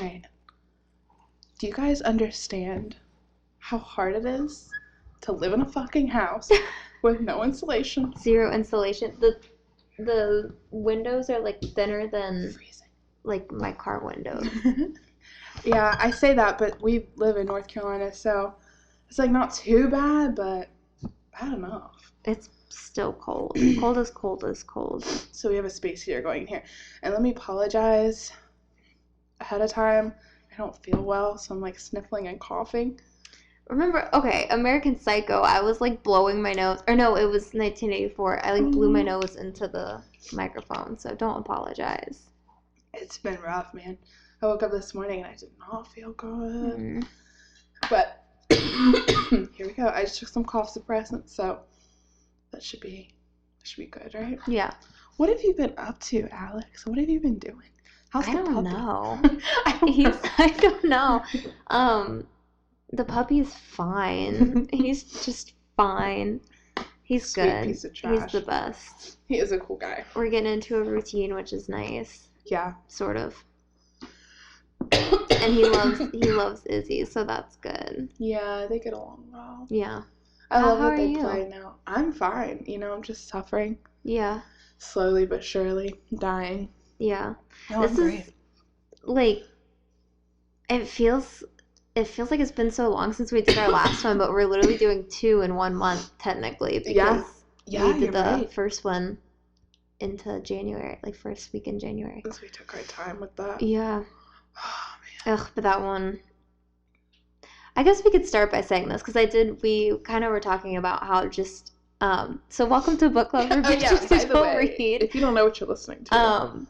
Right. Do you guys understand how hard it is to live in a fucking house with no insulation? Zero insulation. The windows are like thinner than Freezing. Like my car windows. Yeah, I say that, but we live in North Carolina, so it's like not too bad, but bad enough. It's still cold. Cold as cold as cold. So we have a space heater going here. And let me apologize ahead of time. I don't feel well, so I'm like sniffling and coughing. Remember, okay, American Psycho, I was like blowing my nose. Or no, it was 1984. I like blew my nose into the microphone, so don't apologize. It's been rough, man. I woke up this morning and I did not feel good. But here we go. I just took some cough suppressants, so that should be good, right? Yeah. What have you been up to, Alex? What have you been doing? How's the puppy? I don't know. I don't know. The puppy's fine. He's just fine. He's Sweet good. Piece of trash. He's the best. He is a cool guy. We're getting into a routine, which is nice. Yeah. Sort of. And he loves Izzy, so that's good. Yeah, they get along well. Yeah. I love that are they you? play now. I'm fine. I'm just suffering. Yeah. Slowly but surely. Dying. Yeah. No, This I'm great. is, like, it feels like it's been so long since we did our last one, but we're literally doing 2 in 1 month, technically, because Yeah, we did the right. first one into January, like first week in January. Because we took our time with that. Yeah. Oh, man. Ugh, but that one, I guess we could start by saying this, because we kind of were talking about how just, so welcome to Book Club for Bitches Who Don't Read. If you don't know what you're listening to.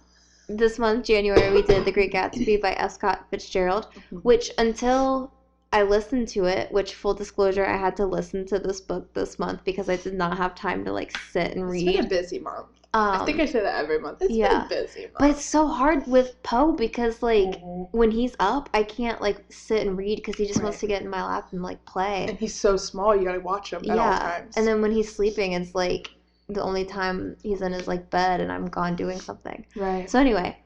This month, January, we did The Great Gatsby by F. Scott Fitzgerald, which until I listened to it, which full disclosure, I had to listen to this book this month because I did not have time to like sit and read. It's been a busy month. I think I say that every month. It's been a busy month. But it's so hard with Poe because like when he's up, I can't like sit and read because he just wants to get in my lap and like play. And he's so small, you gotta watch him at all times. And then when he's sleeping, it's like the only time he's in his like bed and I'm gone doing something. Right. So anyway,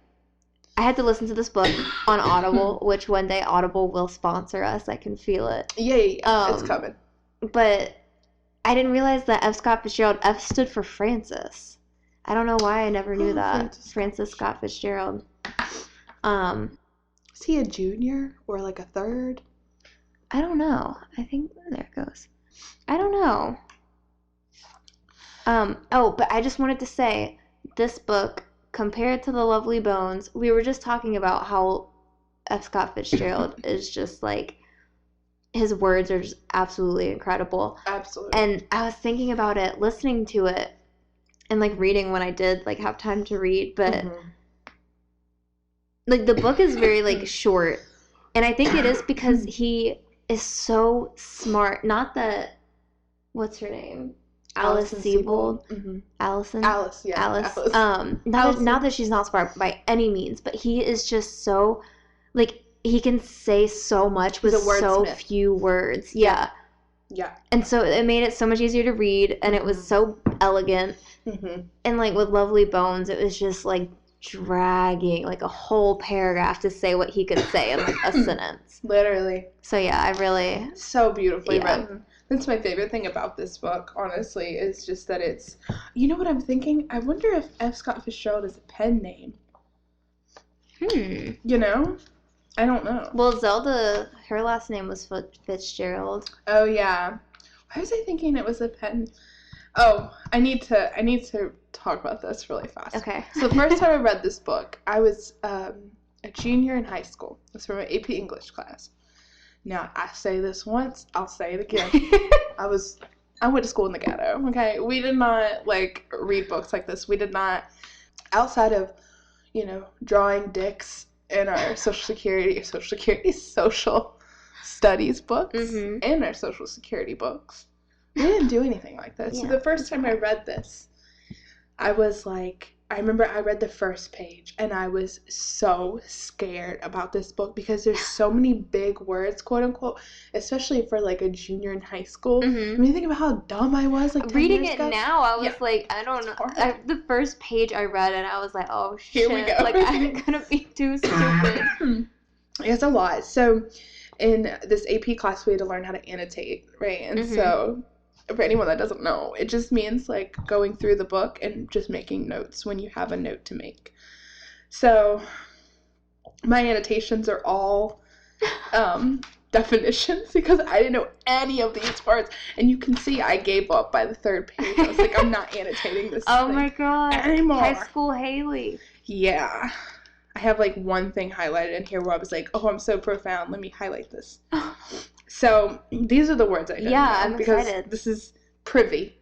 I had to listen to this book on Audible, which one day Audible will sponsor us. I can feel it. Yeah. It's coming. But I didn't realize that F. Scott Fitzgerald, F stood for Francis. I don't know why I never knew that. Francis Scott Fitzgerald. Is he a junior or like a third? I don't know. I think there it goes. I don't know. But I just wanted to say this book, compared to The Lovely Bones, we were just talking about how F. Scott Fitzgerald is just like, his words are just absolutely incredible. Absolutely. And I was thinking about it, listening to it, and like reading when I did like have time to read, but like the book is very like short, and I think it is because he is so smart. Not that, what's her name? Alice Sebold. Allison. Alice, yeah. Alice. Not that she's not smart by any means, but he is just so like he can say so much with so few words. Yeah. And so it made it so much easier to read, and it was so elegant. And like with Lovely Bones, it was just like dragging like a whole paragraph to say what he could say in like a sentence. Literally. So yeah, I really so beautifully written. That's my favorite thing about this book, honestly, is just that it's, you know what I'm thinking? I wonder if F. Scott Fitzgerald is a pen name. You know? I don't know. Well, Zelda, her last name was Fitzgerald. Oh yeah. Why was I thinking it was a pen? Oh, I need to talk about this really fast. Okay. So the first time I read this book, I was a junior in high school. It was from an AP English class. Now, I say this once, I'll say it again. I went to school in the ghetto, okay? We did not, like, read books like this. We did not, outside of, drawing dicks in our social studies books and our social security books. We didn't do anything like this. So the first time I read this, I was like, I remember I read the first page and I was so scared about this book because there's so many big words, quote unquote, especially for like a junior in high school. I mean, think about how dumb I was like 10 reading years it ago. now. I was like, I don't know. The first page I read and I was like, oh shit, Here we go. like I'm gonna be too stupid. It's a lot. So in this AP class, we had to learn how to annotate, right? And so for anyone that doesn't know, it just means like going through the book and just making notes when you have a note to make. So my annotations are all definitions because I didn't know any of these words. And you can see I gave up by the third page. I was like, I'm not annotating this oh my god. anymore. High school Haley. Yeah. I have like one thing highlighted in here where I was like, oh, I'm so profound. Let me highlight this. So these are the words I didn't know. I'm because excited. This is privy.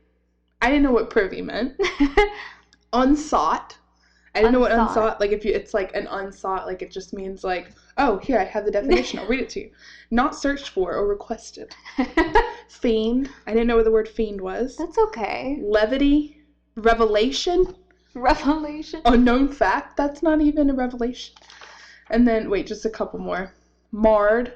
I didn't know what privy meant. Unsought. I didn't know what unsought, like if you, it's like an unsought, like it just means like, oh, here, I have the definition, I'll read it to you. Not searched for or requested. Fiend. I didn't know what the word fiend was. That's okay. Levity. Revelation. Unknown fact. That's not even a revelation. And then, wait, just a couple more. Marred.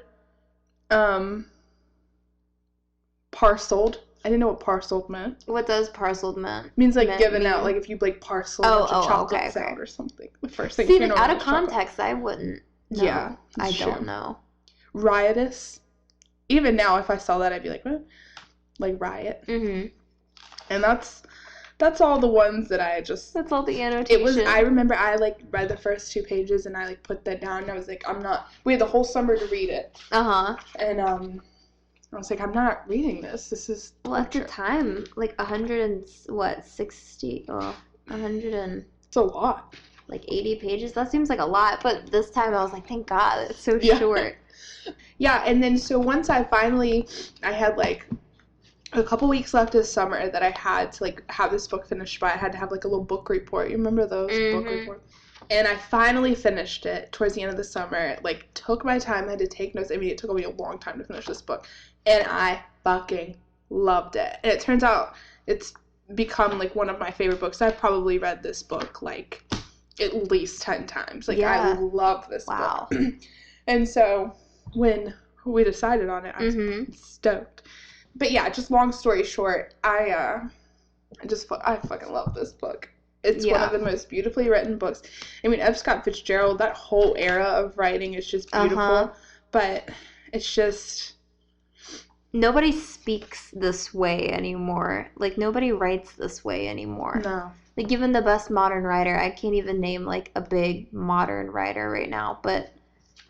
Parceled. I didn't know what parceled meant. What does parceled mean? It means like given out, like if you like parcel a bunch of chocolates out or something. The first thing. See, out of context, chocolate. I wouldn't know. Yeah, I don't know. Riotous. Even now, if I saw that, I'd be like, what? Like riot. Mm-hmm. And that's all the ones that I just. That's all the annotation. It was. I remember I like read the first 2 pages and I like put that down and I was like, I'm not. We had the whole summer to read it. And I was like, I'm not reading this. This is. Well, at the time, like 160. Oh, 100 and. It's a lot. Like 80 pages. That seems like a lot, but this time I was like, thank God, it's so short. Yeah, and then so once I had like a couple weeks left of summer that I had to like have this book finished by. I had to have like a little book report. You remember those book reports? And I finally finished it towards the end of the summer. Like took my time. I had to take notes. I mean, it took me a long time to finish this book, and I fucking loved it. And it turns out it's become like one of my favorite books. I've probably read this book like at least 10 times. Like I love this book. And so when we decided on it, I was stoked. But yeah, just long story short, I fucking love this book. It's one of the most beautifully written books. I mean, F. Scott Fitzgerald, that whole era of writing is just beautiful. But it's just... Nobody speaks this way anymore. Like, nobody writes this way anymore. No. Like, even the best modern writer, I can't even name, like, a big modern writer right now, but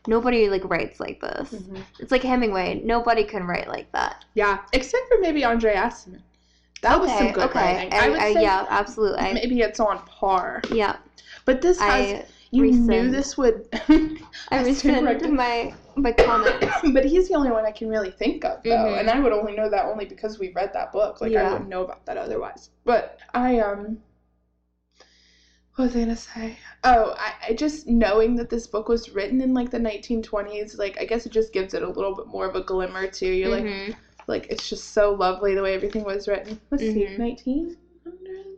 nobody, like, writes like this. It's like Hemingway. Nobody can write like that. Yeah, except for maybe Andre Aciman. That was some good writing. I would say yeah, absolutely. Maybe it's on par. Yeah. But this has... You knew this would... I rescind my comment. But he's the only one I can really think of, though. And I would only know that only because we read that book. Like, I wouldn't know about that otherwise. But what was I going to say? Oh, I just knowing that this book was written in, like, the 1920s, like, I guess it just gives it a little bit more of a glimmer, too. You're like, it's just so lovely the way everything was written. Let's see, 1900s?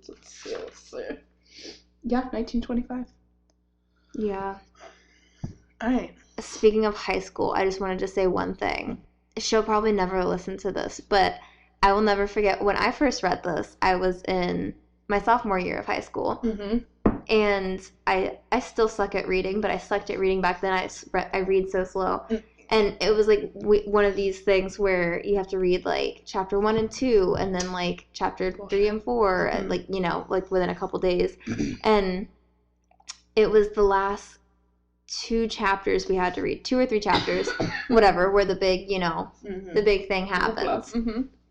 Let's see. Yeah, 1925. Yeah. All right. Speaking of high school, I just wanted to say one thing. She'll probably never listen to this, but I will never forget when I first read this. I was in my sophomore year of high school, and I still suck at reading, but I sucked at reading back then. I read so slow, and it was like one of these things where you have to read like chapter 1 and 2, and then like chapter 3 and 4, and like like within a couple days, and it was the last 2 chapters we had to read, 2 or 3 chapters, whatever, where the big, the big thing happens.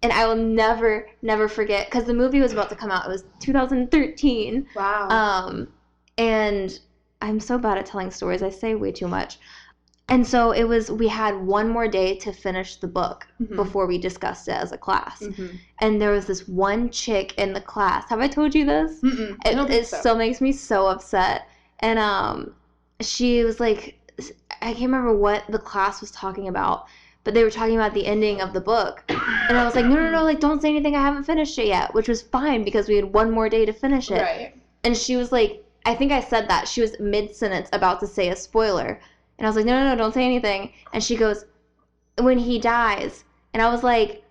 And I will never, never forget, because the movie was about to come out. It was 2013. Wow. And I'm so bad at telling stories. I say way too much. And so we had one more day to finish the book before we discussed it as a class. And there was this one chick in the class. Have I told you this? It still makes me so upset. And she was like, I can't remember what the class was talking about, but they were talking about the ending of the book. And I was like, no, like, don't say anything. I haven't finished it yet, which was fine because we had one more day to finish it. Right. And she was like, I think I said that. She was mid-sentence about to say a spoiler. And I was like, no, don't say anything. And she goes, when he dies. And I was like,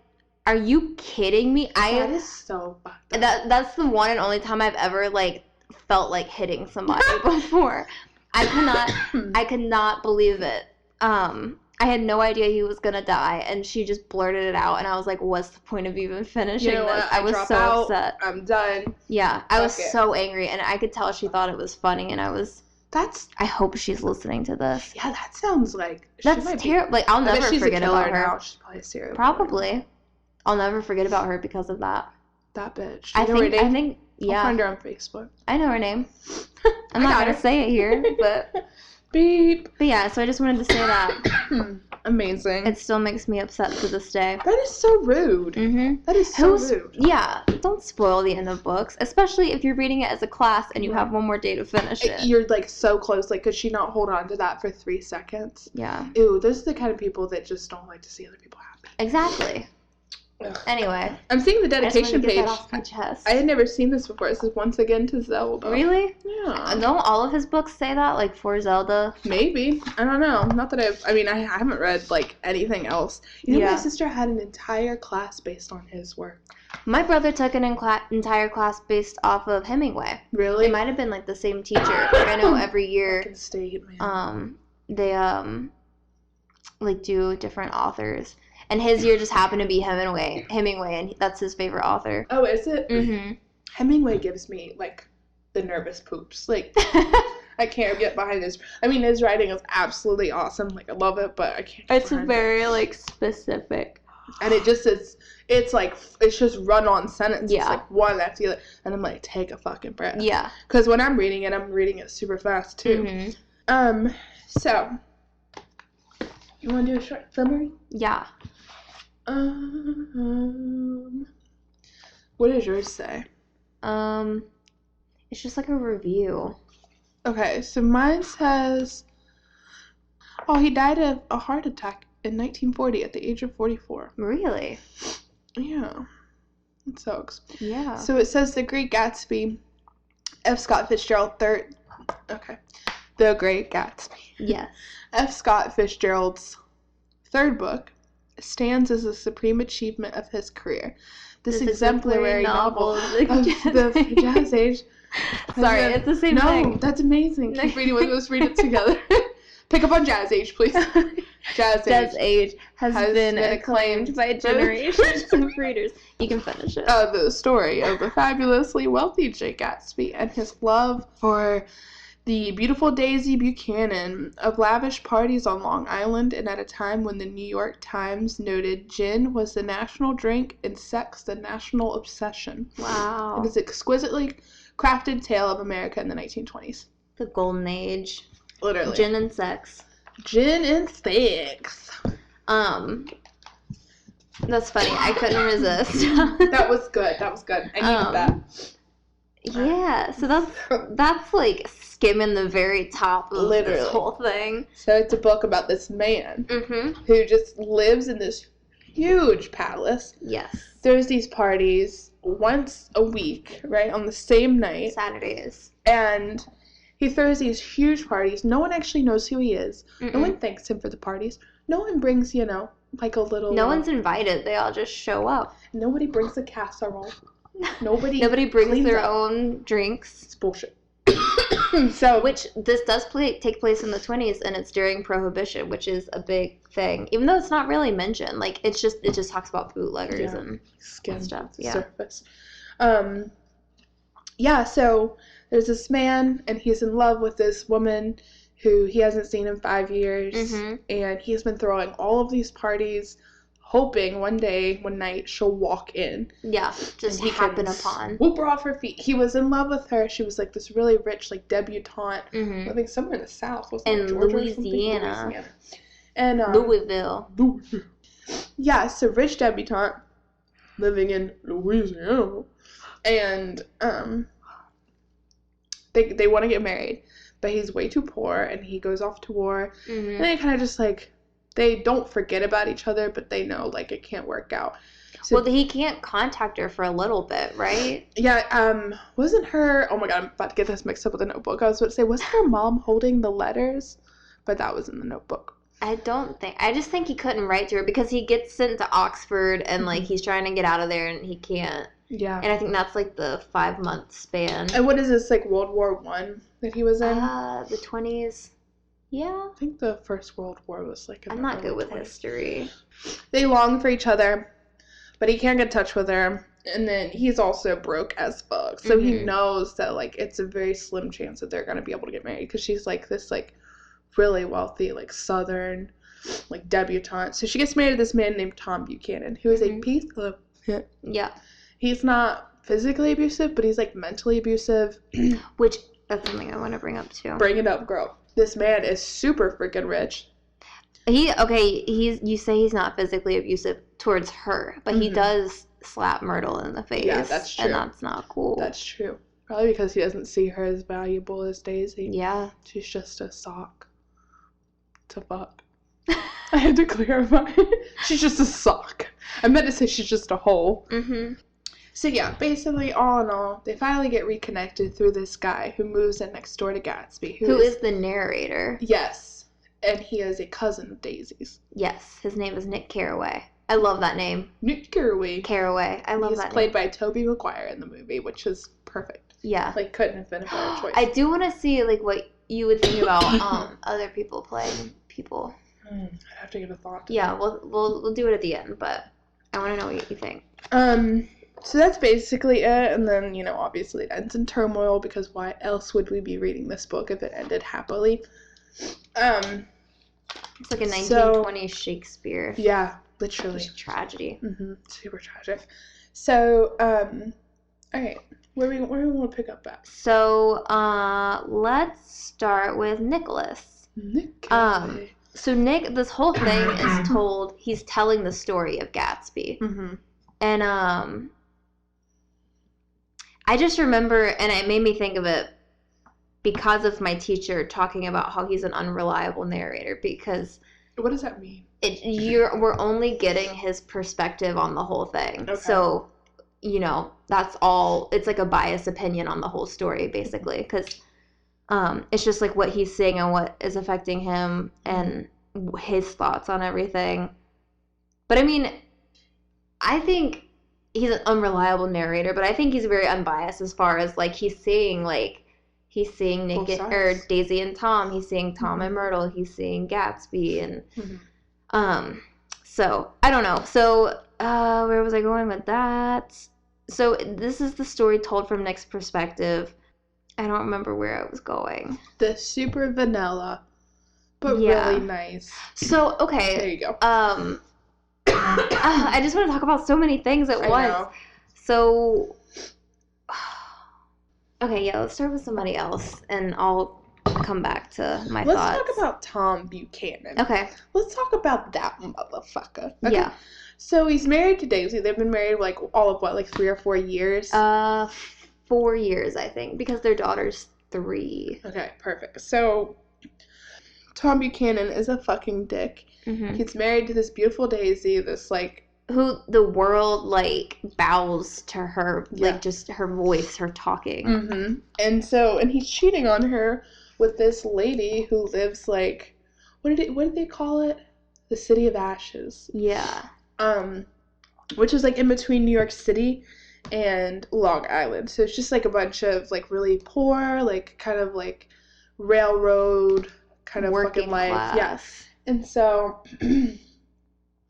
are you kidding me? That is so fucked up. That's the one and only time I've ever, like, felt like hitting somebody before. I could not believe it. I had no idea he was gonna die, and she just blurted it out, and I was like, what's the point of even finishing this? What? I was so upset. I'm done. Yeah, I was so angry, and I could tell she thought it was funny, and I hope she's listening to this. Yeah, that sounds like... That's terrible. Like, I'll never forget about her. Now. She's probably a serial killer. Probably. I'll never forget about her because of that. That bitch. I think, yeah. I'll find her on Facebook. I know her name. I'm not going to say it here, but... Beep. But yeah, so I just wanted to say that. Amazing. It still makes me upset to this day. That is so rude. Mm-hmm. That is so rude. Yeah, don't spoil the end of books, especially if you're reading it as a class and you have one more day to finish it. You're, like, so close. Like, could she not hold on to that for 3 seconds? Yeah. Ew, those are the kind of people that just don't like to see other people happy. Exactly. Ugh. Anyway. I'm seeing the dedication page. Off my chest. I had never seen this before. This is once again to Zelda. Really? Yeah. Don't all of his books say that? Like, for Zelda? Maybe. I don't know. Not that I haven't read, like, anything else. You know, my sister had an entire class based on his work. My brother took an entire class based off of Hemingway. Really? It might have been, like, the same teacher. Like, I know every year... Fucking state, man. They, like, do different authors. And his year just happened to be Hemingway, and that's his favorite author. Oh, is it? Mm-hmm. Hemingway gives me, like, the nervous poops. Like, I can't get behind his... I mean, his writing is absolutely awesome. Like, I love it, but I can't get behind very, like, specific. And it just is... It's, like... It's just run-on sentences. Yeah. Like, one after the other. And I'm like, take a fucking breath. Yeah. Because when I'm reading it super fast, too. Mm-hmm. So... You want to do a short summary? Yeah. What does yours say? It's just like a review. Okay, so mine says, he died of a heart attack in 1940 at the age of 44. Really? Yeah. It sucks. Yeah. So it says The Great Gatsby, F. Scott Fitzgerald III. Okay. The Great Gatsby. Yes. F. Scott Fitzgerald's third book stands as a supreme achievement of his career. This exemplary novel of the Jazz Age. Sorry, it's the same thing. No, that's amazing. Keep reading with us. Read it together. Pick up on Jazz Age, please. Jazz Age has been acclaimed by generations of readers. You can finish it. The story of the fabulously wealthy Jay Gatsby and his love for the beautiful Daisy Buchanan, of lavish parties on Long Island, and at a time when the New York Times noted gin was the national drink and sex the national obsession. Wow. It is an exquisitely crafted tale of America in the 1920s. The golden age. Literally. Gin and sex. Gin and sex. That's funny. I couldn't resist. That was good. I needed that. Yeah, so that's like skimming the very top of this whole thing. So it's a book about this man mm-hmm. who just lives in this huge palace. Yes. There's these parties once a week, right, on the same night. Saturdays. And he throws these huge parties. No one actually knows who he is. Mm-mm. No one thanks him for the parties. No one brings, like a little... No one's invited. They all just show up. Nobody brings a casserole. Nobody brings their own drinks. It's bullshit. Which this does take place in the 20s, and it's during Prohibition, which is a big thing. Even though it's not really mentioned, like it just talks about bootleggers and stuff. Yeah. Surface. So there's this man, and he's in love with this woman who he hasn't seen in 5 years, mm-hmm. and he's been throwing all of these parties, hoping one night she'll walk in. Yeah, just happen upon. Whoop her off her feet. He was in love with her. She was like this really rich, like debutante. Mm-hmm. I think somewhere in the South. In Louisiana. And Louisville. Yeah, so rich debutante living in Louisiana. And they want to get married, but he's way too poor, and he goes off to war. Mm-hmm. And they kind of just like, they don't forget about each other, but they know, like, it can't work out. So, well, he can't contact her for a little bit, right? Yeah, wasn't her... Oh, my God, I'm about to get this mixed up with the Notebook. I was about to say, wasn't her mom holding the letters? But that was in the Notebook. I just think he couldn't write to her because he gets sent to Oxford, and, like, he's trying to get out of there, and he can't. Yeah. And I think that's, like, the 5-month span. And what is this, like, World War I that he was in? The 20s. Yeah. I think the First World War was like... I'm not good with history. They long for each other, but he can't get in touch with her. And then he's also broke as fuck. So he knows that, like, it's a very slim chance that they're going to be able to get married. Because she's, like, this, like, really wealthy, like, Southern, like, debutante. So she gets married to this man named Tom Buchanan, who is a piece of... Yeah. He's not physically abusive, but he's, like, mentally abusive. Which, that's something I want to bring up, too. Bring it up, girl. This man is super freaking rich. You say he's not physically abusive towards her, but he does slap Myrtle in the face. Yeah, that's true. And that's not cool. That's true. Probably because he doesn't see her as valuable as Daisy. Yeah. She's just a sock to fuck. I had to clarify. She's just a sock. I meant to say she's just a hole. So yeah, basically, all in all, they finally get reconnected through this guy who moves in next door to Gatsby. Who is the narrator. Yes. And he is a cousin of Daisy's. Yes. His name is Nick Carraway. I love that name. Nick Carraway. I love that name. He's played by Tobey Maguire in the movie, which is perfect. Yeah. Like, couldn't have been a better choice. I do want to see, like, what you would think about other people playing people. I'd have to give a thought. Yeah, we'll do it at the end, but I want to know what you think. So that's basically it, and then, you know, obviously it ends in turmoil, because why else would we be reading this book if it ended happily? It's like a 1920s Shakespeare. Yeah, literally. Just tragedy. Super tragic. So, alright, where we want to pick up at? So, let's start with Nicholas. Nick. So Nick, this whole thing is told, he's telling the story of Gatsby. And, I just remember, and it made me think of it because of my teacher talking about how he's an unreliable narrator, because... What does that mean? We're only getting his perspective on the whole thing. Okay. So, you know, that's all, it's like a biased opinion on the whole story, basically, because it's just like what he's saying and what is affecting him and his thoughts on everything. But I mean, I think he's an unreliable narrator, but I think he's very unbiased as far as, like, he's seeing Nick or Daisy and Tom, he's seeing Tom and Myrtle, he's seeing Gatsby, and so I don't know. So where was I going with that? So this is the story told from Nick's perspective. I don't remember where I was going. The super vanilla, but really nice. So okay, there you go. I just want to talk about so many things at once. Know. So, okay, yeah, let's start with somebody else, and I'll come back to my thoughts. Let's talk about Tom Buchanan. Okay. Let's talk about that motherfucker. Okay? Yeah. So he's married to Daisy. They've been married, like, all of, what, like 3 or 4 years? 4 years, I think, because their daughter's 3. Okay, perfect. So, Tom Buchanan is a fucking dick. He's married to this beautiful Daisy, this, like... Who the world, like, bows to her, like, just her voice, her talking. And he's cheating on her with this lady who lives, like... What did they call it? The City of Ashes. Yeah. Which is, like, in between New York City and Long Island. So it's just, like, a bunch of, like, really poor, like, kind of, like, railroad kind of working fucking life. Class. Yes. And so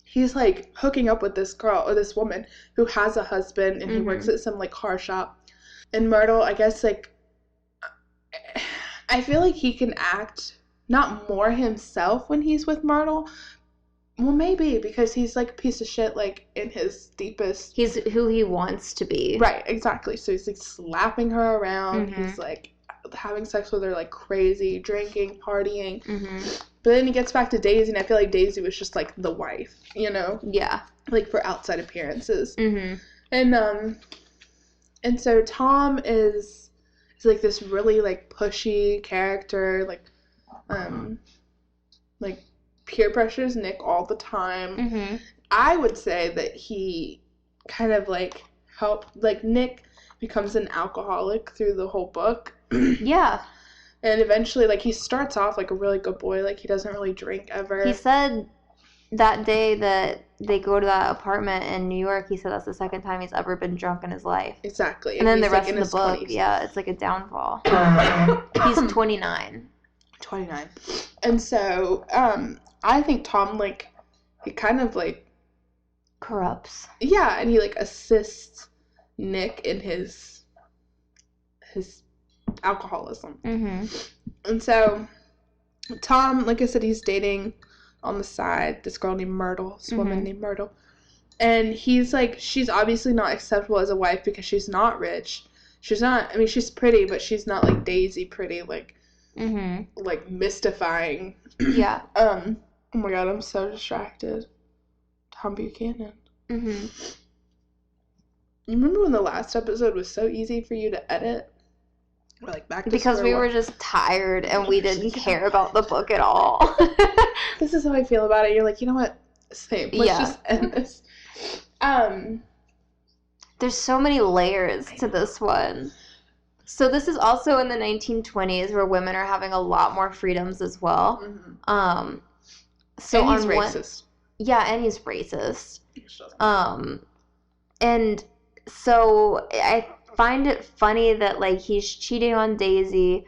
he's, like, hooking up with this girl, or this woman, who has a husband, and he works at some, like, car shop. And Myrtle, I guess, like, I feel like he can act not more himself when he's with Myrtle. Well, maybe, because he's, like, a piece of shit, like, in his deepest... He's who he wants to be. Right, exactly. So he's, like, slapping her around. He's, like, having sex with her like crazy, drinking, partying. But then he gets back to Daisy, and I feel like Daisy was just, like, the wife, you know? Yeah. Like, for outside appearances. And so Tom is like, this really, like, pushy character, like, peer pressures Nick all the time. I would say that he kind of, like, helped, like, Nick becomes an alcoholic through the whole book. Yeah. And eventually, like, he starts off like a really good boy. Like, he doesn't really drink ever. He said that day that they go to that apartment in New York, he said that's the second time he's ever been drunk in his life. Exactly. And then the rest of the book, 20s. Yeah, it's like a downfall. He's 29. 29. And so, I think Tom, like, he kind of, like... corrupts. Yeah, and he, like, assists Nick in his alcoholism. Mm-hmm. And so, Tom, like I said, he's dating on the side this girl named Myrtle, this woman named Myrtle. And he's like, she's obviously not acceptable as a wife because she's not rich. She's not, I mean, she's pretty, but she's not, like, Daisy pretty, like, like, mystifying. Yeah. Oh my god, I'm so distracted. Tom Buchanan. Mm-hmm. You remember when the last episode was so easy for you to edit? Or, like, back to because we were just tired and we didn't care about the book at all. This is how I feel about it. You're like, you know what? Same. Let's just end this. There's so many layers to this one. So this is also in the 1920s where women are having a lot more freedoms as well. Mm-hmm. So and he's racist. And he's racist. And so I find it funny that, like, he's cheating on Daisy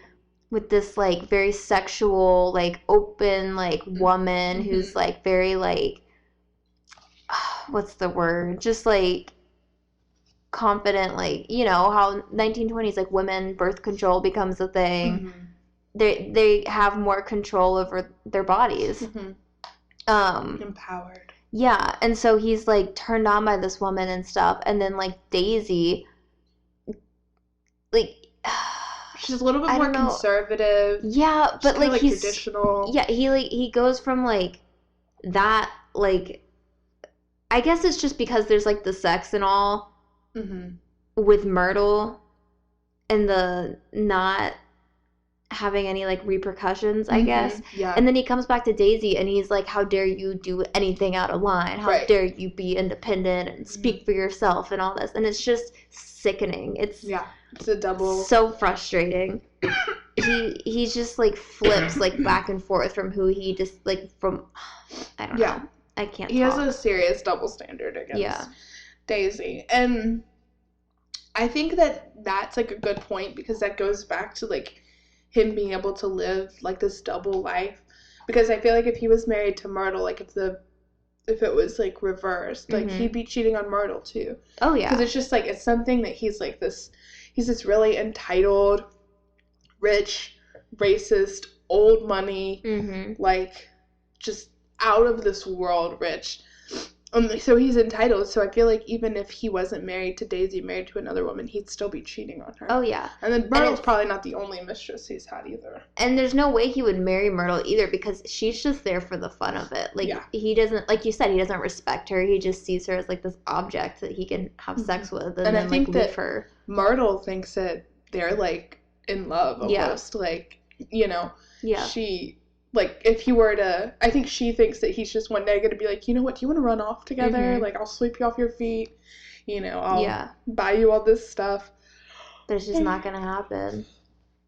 with this, like, very sexual, like, open, like, woman who's, like, very, like, what's the word? Just, like, confident, like, you know, how 1920s, like, women, birth control becomes a thing. They have more control over their bodies. Empowered. Yeah, and so he's, like, turned on by this woman and stuff, and then, like, Daisy, like, she's a little bit more conservative. Yeah, but, like, he's traditional. Yeah, he goes from, like, that, like, I guess it's just because there's, like, the sex and all with Myrtle and the not having any, like, repercussions, I guess. Yeah. And then he comes back to Daisy and he's like, how dare you do anything out of line? How dare you be independent and speak for yourself and all this? And it's just sickening. It's a double. So frustrating. he just, like, flips, like, back and forth from who he just, like, from, I don't know. I can't He has a serious double standard against Daisy. And I think that that's, like, a good point because that goes back to, like, him being able to live, like, this double life. Because I feel like if he was married to Myrtle, like, if it was, like, reversed, like, he'd be cheating on Myrtle, too. Oh, yeah. Because it's just, like, it's something that he's this really entitled, rich, racist, old money, like, just out of this world rich. So he's entitled, so I feel like even if he wasn't married to Daisy, married to another woman, he'd still be cheating on her. Oh, yeah. And then Myrtle's probably not the only mistress he's had either. And there's no way he would marry Myrtle either because she's just there for the fun of it. Like, he doesn't, like you said, he doesn't respect her. He just sees her as, like, this object that he can have sex with and then, I think, like, leave her. Myrtle thinks that they're, like, in love almost. Like, you know, she... Like, if he were to... I think she thinks that he's just one day going to be like, you know what, do you want to run off together? Like, I'll sweep you off your feet. You know, I'll buy you all this stuff. But it's just not going to happen.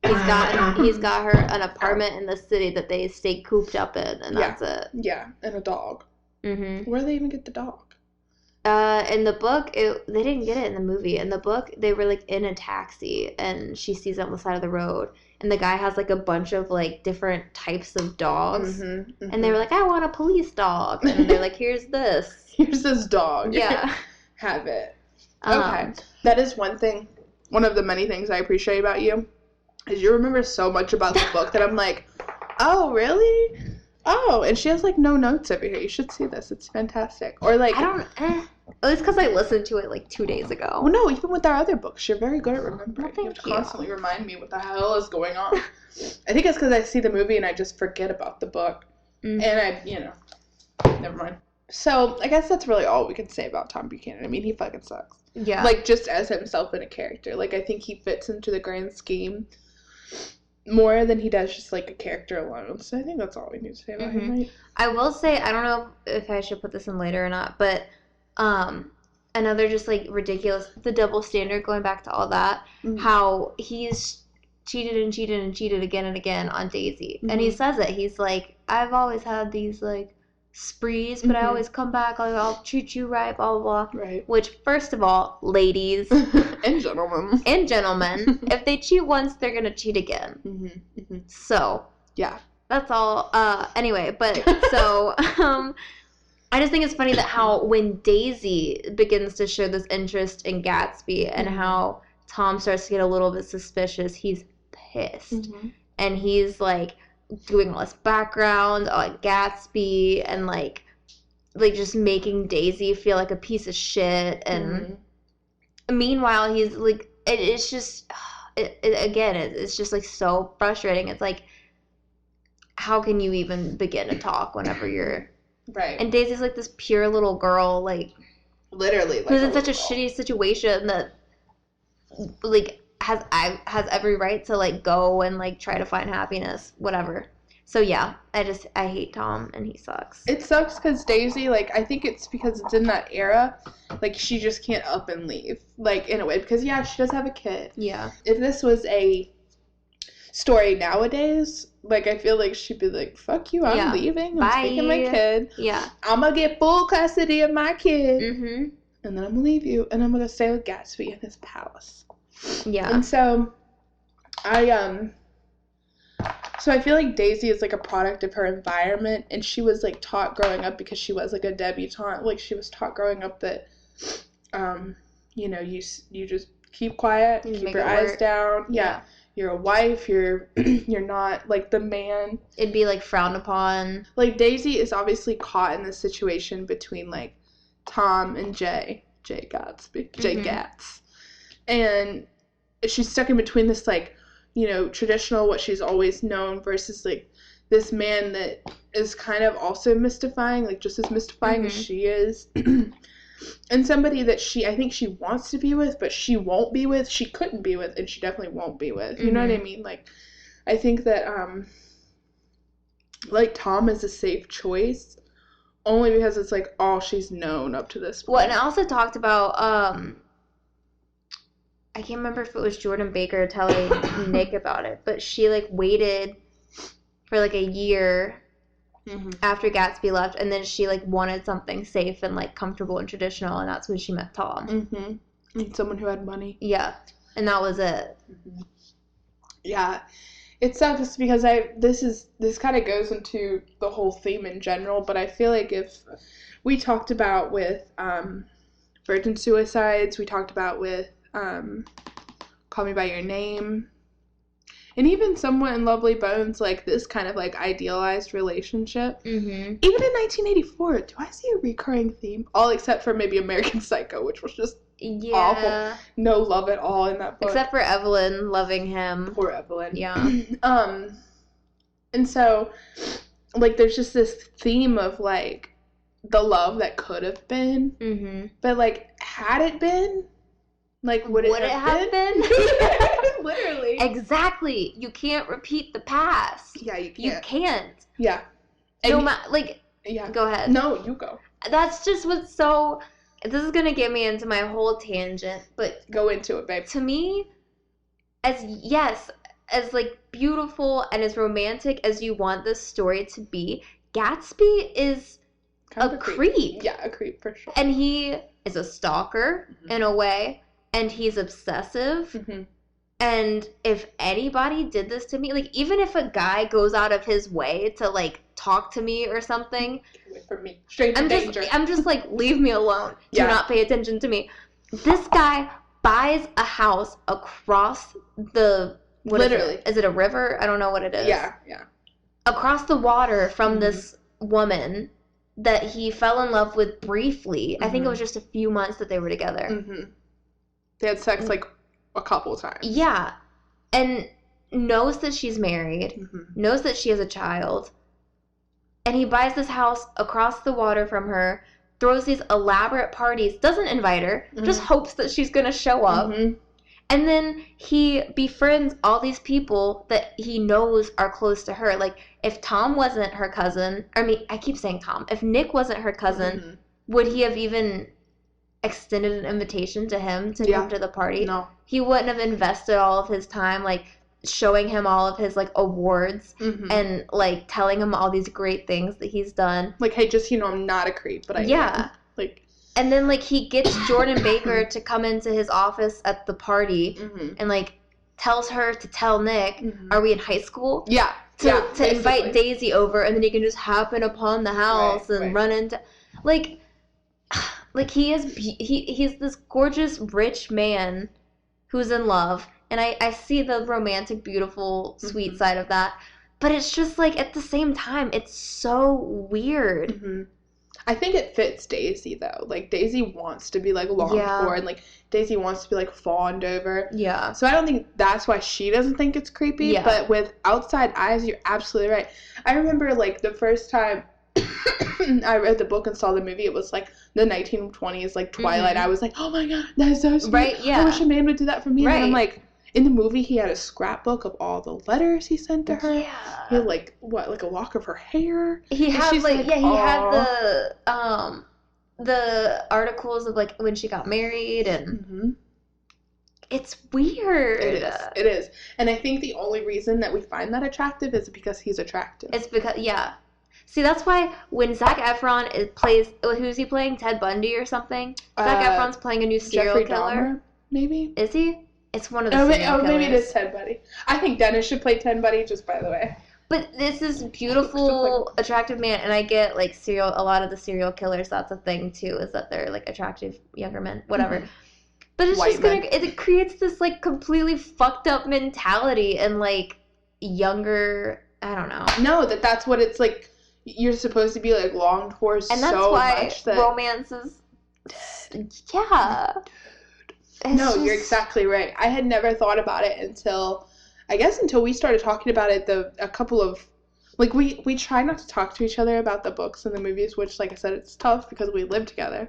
He's got her an apartment in the city that they stay cooped up in, and that's it. Yeah, and a dog. Where do they even get the dog? In the book, they didn't get it in the movie. In the book, they were, like, in a taxi, and she sees it on the side of the road. And the guy has, like, a bunch of, like, different types of dogs. And they were like, I want a police dog. And they're like, here's this. Here's this dog. Yeah. Have it. Okay. That is one thing, one of the many things I appreciate about you, is you remember so much about the book that I'm like, oh, really? Oh, and she has, like, no notes over here. You should see this. It's fantastic. Or, like... I don't... At least because I listened to it, like, 2 days ago. Well, no, even with our other books, you're very good at remembering. Well, you have to constantly remind me what the hell is going on. I think it's because I see the movie and I just forget about the book. And I, you know, never mind. So, I guess that's really all we can say about Tom Buchanan. I mean, he fucking sucks. Yeah. Like, just as himself in a character. Like, I think he fits into the grand scheme more than he does just, like, a character alone. So I think that's all we need to say about him, right? I will say, I don't know if I should put this in later or not, but another just, like, ridiculous, the double standard, going back to all that, how he's cheated and cheated and cheated again and again on Daisy. And he says it. He's like, I've always had these, like, sprees, but I always come back, I'll treat you right, blah, blah, blah. Right. Which, first of all, ladies. And gentlemen. If they cheat once, they're going to cheat again. So, Yeah. That's all. Anyway, but so I just think it's funny that how when Daisy begins to show this interest in Gatsby and how Tom starts to get a little bit suspicious, he's pissed. And he's like doing all this background on Gatsby and like just making Daisy feel like a piece of shit. And meanwhile, he's like, it's just, it's just like so frustrating. It's like, how can you even begin to talk whenever you're right? And Daisy's like this pure little girl, like literally, like who's in such a shitty situation that like has every right to like go and like try to find happiness, whatever. So yeah, I hate Tom and he sucks. It sucks because Daisy, like, I think it's because it's in that era, like she just can't up and leave, like in a way, because yeah, she does have a kid. Yeah. If this was a story nowadays, like I feel like she'd be like, fuck you, I'm leaving, I'm taking my kid, I'm gonna get full custody of my kid, and then I'm gonna leave you and I'm gonna stay with Gatsby in his palace. And so I feel like Daisy is like a product of her environment, and she was like taught growing up, because she was like a debutante, like she was taught growing up that you know, you just keep quiet, keep your eyes down. You're a wife, you're not, like, the man. It'd be, like, frowned upon. Like, Daisy is obviously caught in this situation between, like, Tom and Jay Gatsby. Jay Gats. And she's stuck in between this, like, you know, traditional, what she's always known, versus, like, this man that is kind of also mystifying, like, just as mystifying as she is. And somebody that I think she wants to be with, but she won't be with, she couldn't be with, and she definitely won't be with. You know what I mean? Like, I think that, like, Tom is a safe choice, only because it's, like, all she's known up to this point. Well, and I also talked about, I can't remember if it was Jordan Baker telling Nick about it, but she, like, waited for, like, a year after Gatsby left, and then she like wanted something safe and like comfortable and traditional, and that's when she met Tom. And someone who had money. Yeah, and that was it. Yeah, it sucks because this kind of goes into the whole theme in general, but I feel like if we talked about with virgin suicides, we talked about with Call Me by Your Name. And even Somewhat in Lovely Bones, like, this kind of, like, idealized relationship. Even in 1984, do I see a recurring theme? All except for maybe American Psycho, which was just awful. No love at all in that book. Except for Evelyn loving him. Poor Evelyn. Yeah. And so, like, there's just this theme of, like, the love that could have been. But, like, had it been... Like, would it have been? Literally. Exactly. You can't repeat the past. Yeah, you can't. You can't. Yeah. Go ahead. No, you go. That's just what's so... This is going to get me into my whole tangent, but... Go into it, babe. To me, as like, beautiful and as romantic as you want this story to be, Gatsby is kind of a creep. Yeah, a creep, for sure. And he is a stalker, in a way. And he's obsessive. And if anybody did this to me, like, even if a guy goes out of his way to, like, talk to me or something. Get away from me. Straight to danger. I'm just like, leave me alone. Do not pay attention to me. This guy buys a house across the... Literally. Is it a river? I don't know what it is. Yeah. Across the water from this woman that he fell in love with briefly. I think it was just a few months that they were together. They had sex, like, a couple times. Yeah. And knows that she's married, knows that she has a child, and he buys this house across the water from her, throws these elaborate parties, doesn't invite her, just hopes that she's going to show up. And then he befriends all these people that he knows are close to her. Like, if Tom wasn't her cousin, I keep saying Tom, if Nick wasn't her cousin, would he have even... extended an invitation to him to come to the party? No. He wouldn't have invested all of his time, like, showing him all of his, like, awards and, like, telling him all these great things that he's done. Like, hey, just, you know, I'm not a creep, but I am. Like, and then, like, he gets Jordan Baker to come into his office at the party and, like, tells her to tell Nick, are we in high school? Yeah. to invite Daisy over, and then he can just happen upon the house and run into, like he's this gorgeous rich man who's in love, and I see the romantic, beautiful, sweet side of that, but it's just like at the same time it's so weird. I think it fits Daisy, though. Like, Daisy wants to be, like, longed for, and, like, Daisy wants to be, like, fawned over. Yeah. So I don't think that's why she doesn't think it's creepy, but with outside eyes, you're absolutely right. I remember, like, the first time I read the book and saw the movie, it was, like, the 1920s, like, Twilight. I was like, oh, my God, that's so sweet. Right, yeah. I wish a man would do that for me. And I'm like... In the movie, he had a scrapbook of all the letters he sent to her. Yeah. He had, like, a lock of her hair? He had, like, he had the articles of, like, when she got married, and it's weird. It is. And I think the only reason that we find that attractive is because he's attractive. It's because, See, that's why when Zac Efron plays, who's he playing? Ted Bundy or something? Zac Efron's playing a new serial Jeffrey killer. Dahmer, maybe? Is he? It's one of the serial killers. Maybe it is Ted Bundy. I think Dennis should play Ted Bundy, just by the way. But this is beautiful, attractive man, and I get, like, a lot of the serial killers, that's a thing, too, is that they're, like, attractive younger men, whatever. But it's just it creates this, like, completely fucked up mentality and, like, younger, I don't know. No, that's what it's, like, you're supposed to be, like, longed for so much. And that's why romance is, You're exactly right. I had never thought about it until we started talking about it. A couple of, like, we try not to talk to each other about the books and the movies, which, like I said, it's tough because we live together.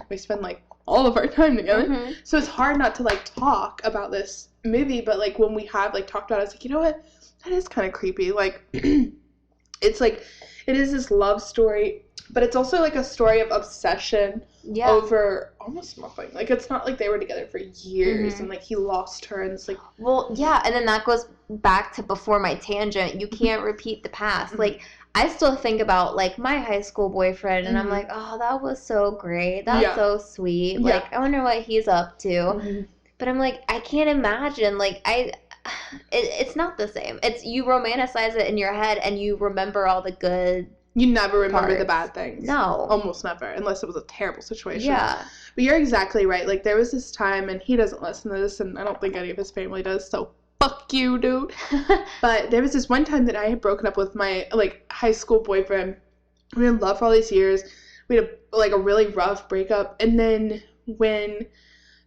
We spend, like, all of our time together. So it's hard not to, like, talk about this movie, but, like, when we have, like, talked about it, it's like, you know what? That is kind of creepy. Like, it's, like, it is this love story, but it's also, like, a story of obsession over almost nothing. Like, it's not like they were together for years and, like, he lost her and it's like... Well, yeah, and then that goes back to before my tangent. You can't repeat the past. Like, I still think about, like, my high school boyfriend, and I'm like, oh, that was so great. That's so sweet. Like, I wonder what he's up to. But I'm like, I can't imagine. Like, it's not the same. It's, you romanticize it in your head, and you remember all the good... You never remember the bad things. No. Almost never, unless it was a terrible situation. Yeah. But you're exactly right. Like, there was this time, and he doesn't listen to this, and I don't think any of his family does, so fuck you, dude. But there was this one time that I had broken up with my, like, high school boyfriend. We were in love for all these years. We had, a really rough breakup. And then when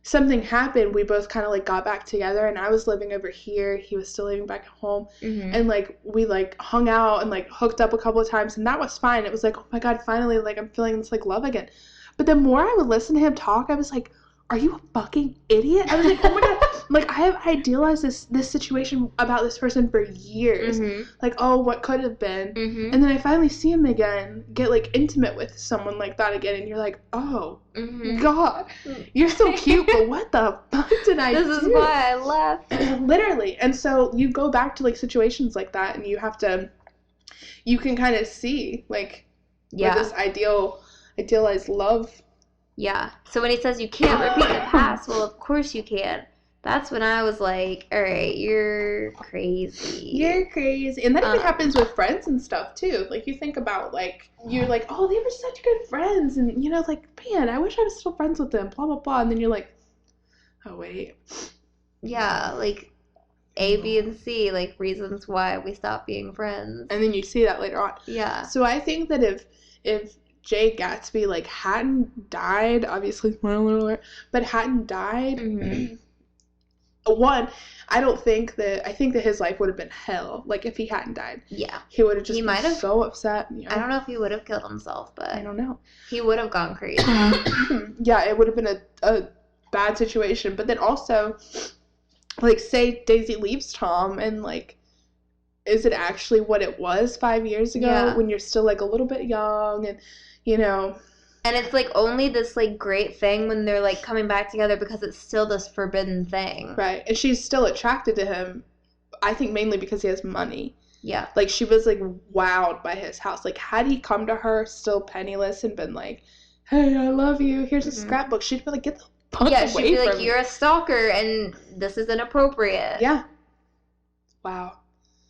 something happened, we both kind of, like, got back together, and I was living over here. He was still living back at home. And, like, we, like, hung out and, like, hooked up a couple of times, and that was fine. It was like, oh, my God, finally, like, I'm feeling this, like, love again. But the more I would listen to him talk, I was like, are you a fucking idiot? I was like, oh, my God. Like, I have idealized this situation about this person for years. Like, oh, what could have been? And then I finally see him again, get, like, intimate with someone like that again, and you're like, oh, God, you're so cute, but what the fuck did I do? This is why I left. Literally. And so you go back to, like, situations like that, and you can kind of see, like, where this idealized love. Yeah. So when he says you can't repeat the past, well, of course you can. That's when I was like, all right, you're crazy. You're crazy. And that even happens with friends and stuff, too. Like, you think about, like, you're like, oh, they were such good friends. And, you know, like, man, I wish I was still friends with them, blah, blah, blah. And then you're like, oh, wait. Yeah, like, A, B, and C, like, reasons why we stopped being friends. And then you see that later on. Yeah. So I think that if Jay Gatsby, like, hadn't died, obviously, spoiler alert, but hadn't died... One, I think that his life would have been hell, like, if he hadn't died. Yeah. He would have just been so upset. You know? I don't know if he would have killed himself, but... I don't know. He would have gone crazy. Yeah, it would have been a bad situation. But then also, like, say Daisy leaves Tom, and, like, is it actually what it was 5 years ago when you're still, like, a little bit young and, you know... And it's, like, only this, like, great thing when they're, like, coming back together because it's still this forbidden thing. Right. And she's still attracted to him, I think mainly because he has money. Yeah. Like, she was, like, wowed by his house. Like, had he come to her still penniless and been like, hey, I love you, here's a scrapbook, she'd be like, get the fuck away from me. Yeah, she'd be like, you're a stalker and this is inappropriate. Yeah. Wow.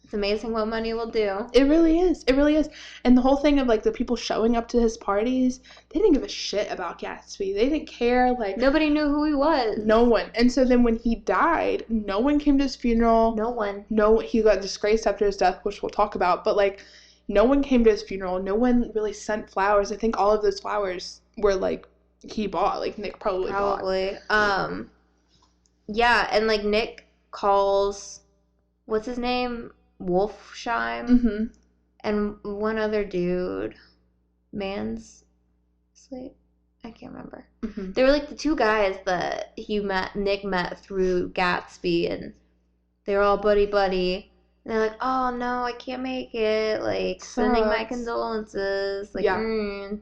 It's amazing what money will do. It really is. It really is. And the whole thing of, like, the people showing up to his parties, they didn't give a shit about Gatsby. They didn't care. Like, nobody knew who he was. No one. And so then when he died, no one came to his funeral. No one. He got disgraced after his death, which we'll talk about. But, like, no one came to his funeral. No one really sent flowers. I think all of those flowers were, like, he bought. Like, Nick probably bought. Yeah, and, like, Nick calls, what's his name? Wolfsheim. Mm-hmm. And one other dude. Mansley? I can't remember. Mm-hmm. They were, like, the two guys that Nick met through Gatsby, and they were all buddy-buddy. And they're like, oh, no, I can't make it. Like, sending my condolences. Like, like, sorry.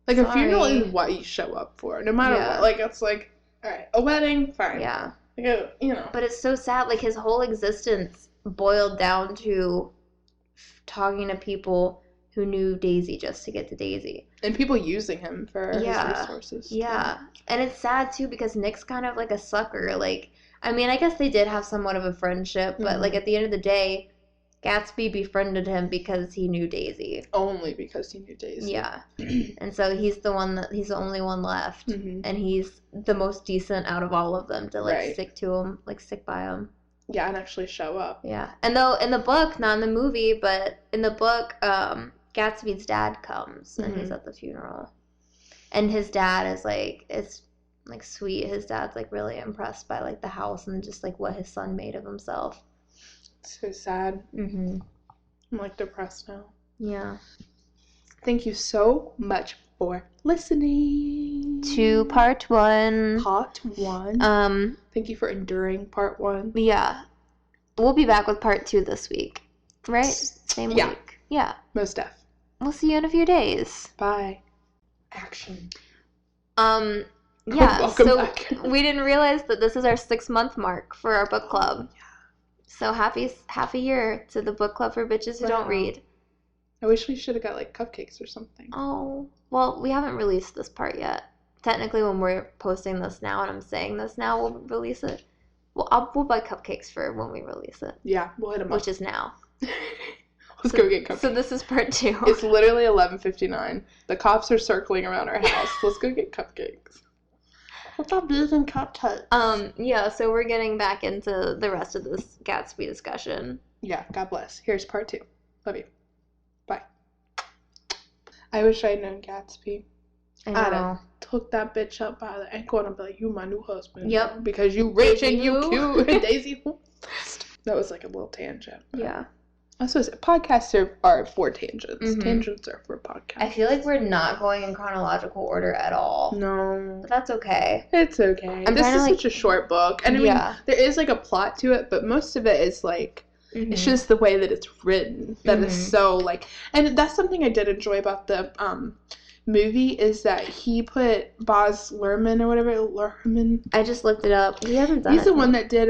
A funeral is what you show up for, no matter what. Like, it's like, all right, a wedding, fine. Yeah. Like, But it's so sad. Like, his whole existence boiled down to talking to people who knew Daisy just to get to Daisy. And people using him for his resources. Yeah. And it's sad, too, because Nick's kind of like a sucker. Like, I mean, I guess they did have somewhat of a friendship, but, like, at the end of the day, Gatsby befriended him because he knew Daisy. Only because he knew Daisy. Yeah. And so he's the only one left. Mm-hmm. And he's the most decent out of all of them to, like, stick to him, like, stick by him. Yeah, and actually show up. Yeah. And though in the book, not in the movie, but in the book, Gatsby's dad comes and he's at the funeral. And his dad is, like, it's, like, sweet. His dad's, like, really impressed by, like, the house and just, like, what his son made of himself. So sad. Mm-hmm. I'm, like, depressed now. Yeah. Thank you so much for listening to part 1. Thank you for enduring part 1. Yeah. We'll be back with part 2 this week. Right? Same week. Yeah. Most def. We'll see you in a few days. Bye. Action. Yeah, welcome back. We didn't realize that this is our 6-month mark for our book club. Yeah. So half a year to the book club for bitches who don't read. I wish we should have got, like, cupcakes or something. Oh, well, we haven't released this part yet. Technically, when we're posting this now and I'm saying this now, we'll release it. Well, we'll buy cupcakes for when we release it. Yeah, we'll hit them up. Which is now. Let's go get cupcakes. So this is part 2. It's literally 11:59. The cops are circling around our house. Let's go get cupcakes. What's up, beers and cupcakes? Yeah, so we're getting back into the rest of this Gatsby discussion. Yeah, God bless. Here's part 2. Love you. Bye. I wish I'd known Gatsby. I know. I'd have took that bitch up by the ankle and I'd be like, you my new husband. Yep. Because you rich and you cute. Daisy. That was like a little tangent. Yeah. I suppose podcasts are for tangents. Mm-hmm. Tangents are for podcasts. I feel like we're not going in chronological order at all. No. But that's okay. It's okay. This is such a short book. And I mean, there is like a plot to it, but most of it is like, it's just the way that it's written that is so like, and that's something I did enjoy about the movie is that he put Baz Luhrmann or whatever, Luhrmann. I just looked it up. He hasn't done it. He's the one that did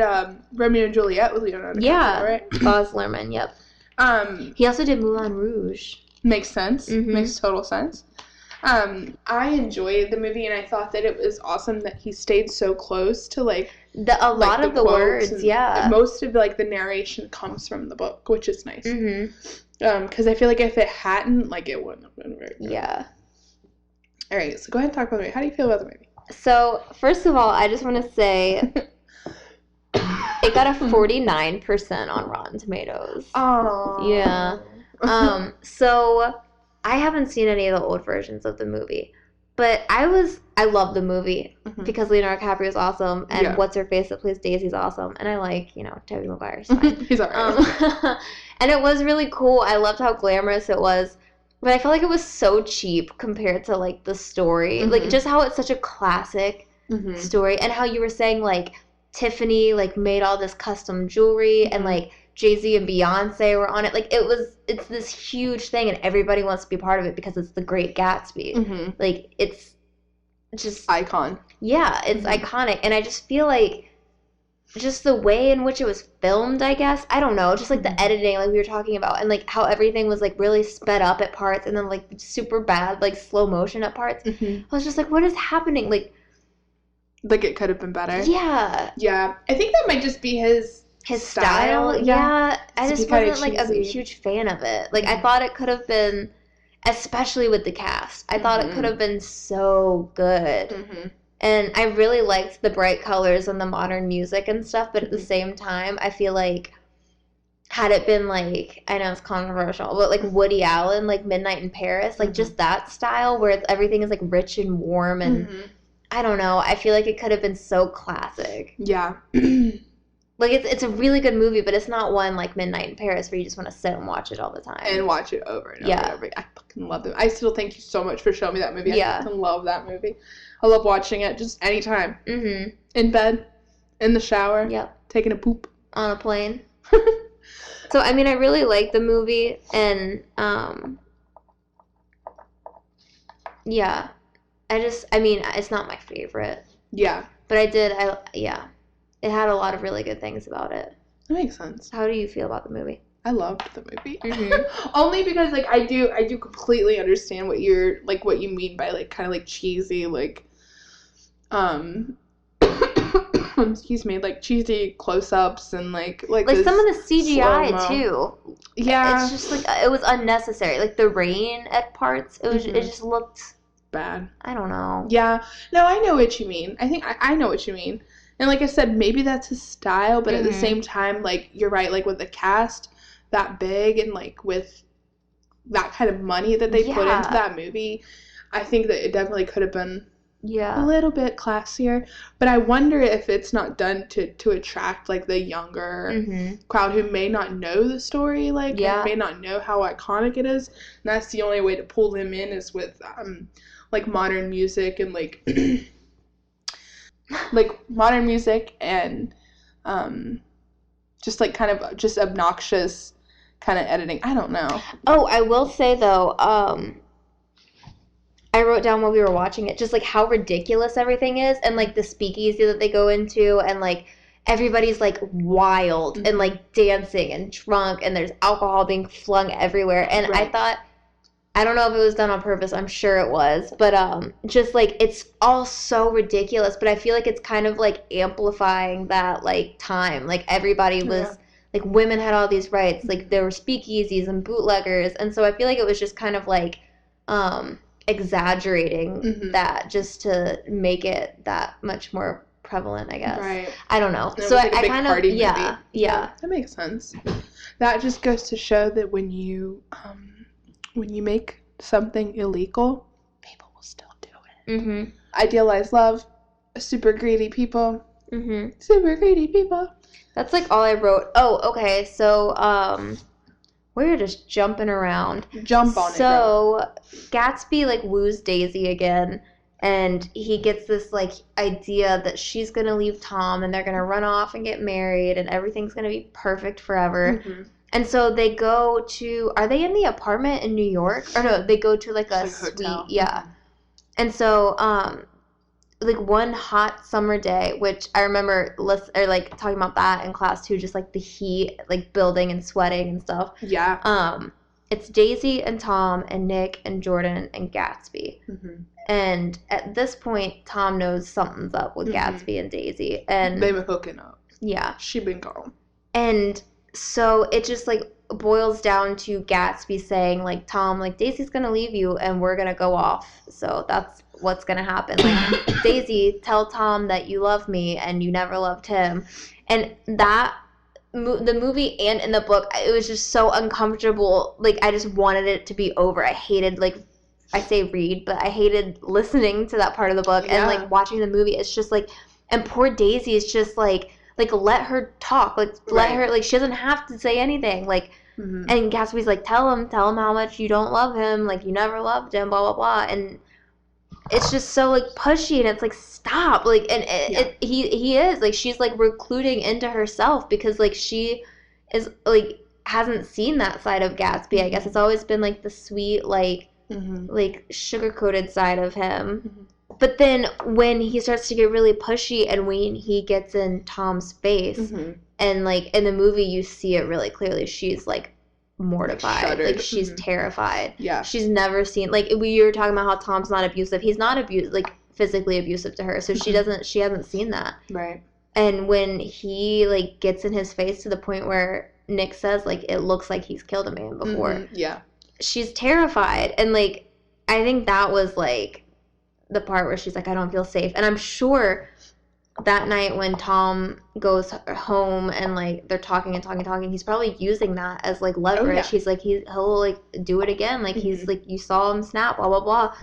Romeo and Juliet with Leonardo DiCaprio, right? Baz Luhrmann, yep. He also did Moulin Rouge. Makes sense. Makes total sense. I enjoyed the movie, and I thought that it was awesome that he stayed so close to, like, a lot of the words, yeah. Most of, like, the narration comes from the book, which is nice. Because I feel like if it hadn't, like, it wouldn't have been very good. Yeah. All right, so go ahead and talk about the movie. How do you feel about the movie? So, first of all, I just want to say it got a 49% on Rotten Tomatoes. Oh. Yeah. So I haven't seen any of the old versions of the movie, but I love the movie because Leonardo DiCaprio is awesome, and what's her face that plays Daisy's awesome, and I like, Tobey Maguire's fine. He's alright. And it was really cool. I loved how glamorous it was, but I felt like it was so cheap compared to, like, the story, like, just how it's such a classic story, and how you were saying, like, Tiffany, like, made all this custom jewelry, and, like, Jay-Z and Beyonce were on it. Like, it's this huge thing, and everybody wants to be part of it because it's the Great Gatsby. Like, it's just... icon. Yeah, it's iconic. And I just feel like just the way in which it was filmed, I guess. I don't know. Just, like, the editing, like we were talking about, and, like, how everything was, like, really sped up at parts, and then, like, super bad, like, slow motion at parts. I was just like, what is happening? Like, it could have been better. Yeah. Yeah. I think that might just be his his style. Yeah. I just wasn't like a huge fan of it. Like I thought it could have been, especially with the cast, I thought it could have been so good. And I really liked the bright colors and the modern music and stuff, but at the same time, I feel like had it been like, I know it's controversial, but like Woody Allen, like Midnight in Paris, like just that style where everything is like rich and warm and I don't know, I feel like it could have been so classic. Yeah. Like it's a really good movie, but it's not one like Midnight in Paris where you just want to sit and watch it all the time. And watch it over and over and over. I fucking love it. I still thank you so much for showing me that movie. I fucking love that movie. I love watching it just anytime. In bed, in the shower, taking a poop. On a plane. So, I mean, I really like the movie, and, yeah. I mean, it's not my favorite. Yeah. But it had a lot of really good things about it. That makes sense. How do you feel about the movie? I loved the movie. Only because, like, I do completely understand what you mean by, like, kind of, like, cheesy, like, excuse me, like cheesy close-ups and like some of the CGI too. Yeah, it's just like it was unnecessary. Like the rain at parts, it just looked bad. I don't know. Yeah, no, I know what you mean. I think I know what you mean. And like I said, maybe that's his style, but at the same time, like you're right. Like with the cast that big and like with that kind of money that they put into that movie, I think that it definitely could have been. Yeah. A little bit classier, but I wonder if it's not done to attract like the younger crowd who may not know the story, like may not know how iconic it is. And that's the only way to pull them in is with like modern music and like like modern music and just like kind of just obnoxious kind of editing. I don't know. Oh, I will say though, I wrote down while we were watching it, just, like, how ridiculous everything is, and, like, the speakeasy that they go into, and, like, everybody's, like, wild, and, like, dancing and drunk, and there's alcohol being flung everywhere, and I thought, I don't know if it was done on purpose, I'm sure it was, but, just, like, it's all so ridiculous, but I feel like it's kind of, like, amplifying that, like, time, like, everybody was, like, women had all these rights, like, there were speakeasies and bootleggers, and so I feel like it was just kind of, like, exaggerating that just to make it that much more prevalent, I guess. Right. I don't know. So like I kind of yeah. That makes sense. That just goes to show that when you make something illegal, people will still do it. Idealized love, super greedy people. Super greedy people. That's like all I wrote. Oh, okay. So we're just jumping around. Jump on it. So Gatsby like woos Daisy again, and he gets this like idea that she's gonna leave Tom and they're gonna run off and get married and everything's gonna be perfect forever. And so they go to, are they in the apartment in New York? Or no, they go to like a suite. Yeah. And so like one hot summer day, which I remember like talking about that in class too, just like the heat, like building and sweating and stuff. Yeah. It's Daisy and Tom and Nick and Jordan and Gatsby. And at this point, Tom knows something's up with Gatsby and Daisy, and they were hooking up. Yeah. She been gone. And so it just like boils down to Gatsby saying like, Tom, like Daisy's gonna leave you and we're gonna go off. So that's what's gonna happen. Like, Daisy, tell Tom that you love me and you never loved him. And that the movie and in the book, it was just so uncomfortable. Like, I just wanted it to be over. I hated, like, I say read, but I hated listening to that part of the book. And like watching the movie, it's just like, and poor Daisy is just like let her talk, like let her, like she doesn't have to say anything, like and Gatsby's like, tell him how much you don't love him, like you never loved him, blah blah blah. And it's just so like pushy, and it's like, stop, like, and he is like, she's like recluding into herself because like she is like hasn't seen that side of Gatsby. I guess it's always been like the sweet like like sugar-coated side of him. But then when he starts to get really pushy and when he gets in Tom's face and like in the movie you see it really clearly, she's like mortified, like she's terrified. Yeah, she's never seen, like we were talking about how Tom's not abusive, he's not like physically abusive to her, so she hasn't seen that. Right. And when he, like, gets in his face to the point where Nick says, like, it looks like he's killed a man before. Mm-hmm. Yeah. She's terrified. And, like, I think that was, like, the part where she's like, I don't feel safe. And I'm sure that night when Tom goes home and, like, they're talking, he's probably using that as, like, leverage. Oh, yeah. He's like, he'll, like, do it again. Like, he's like, you saw him snap, blah, blah, blah.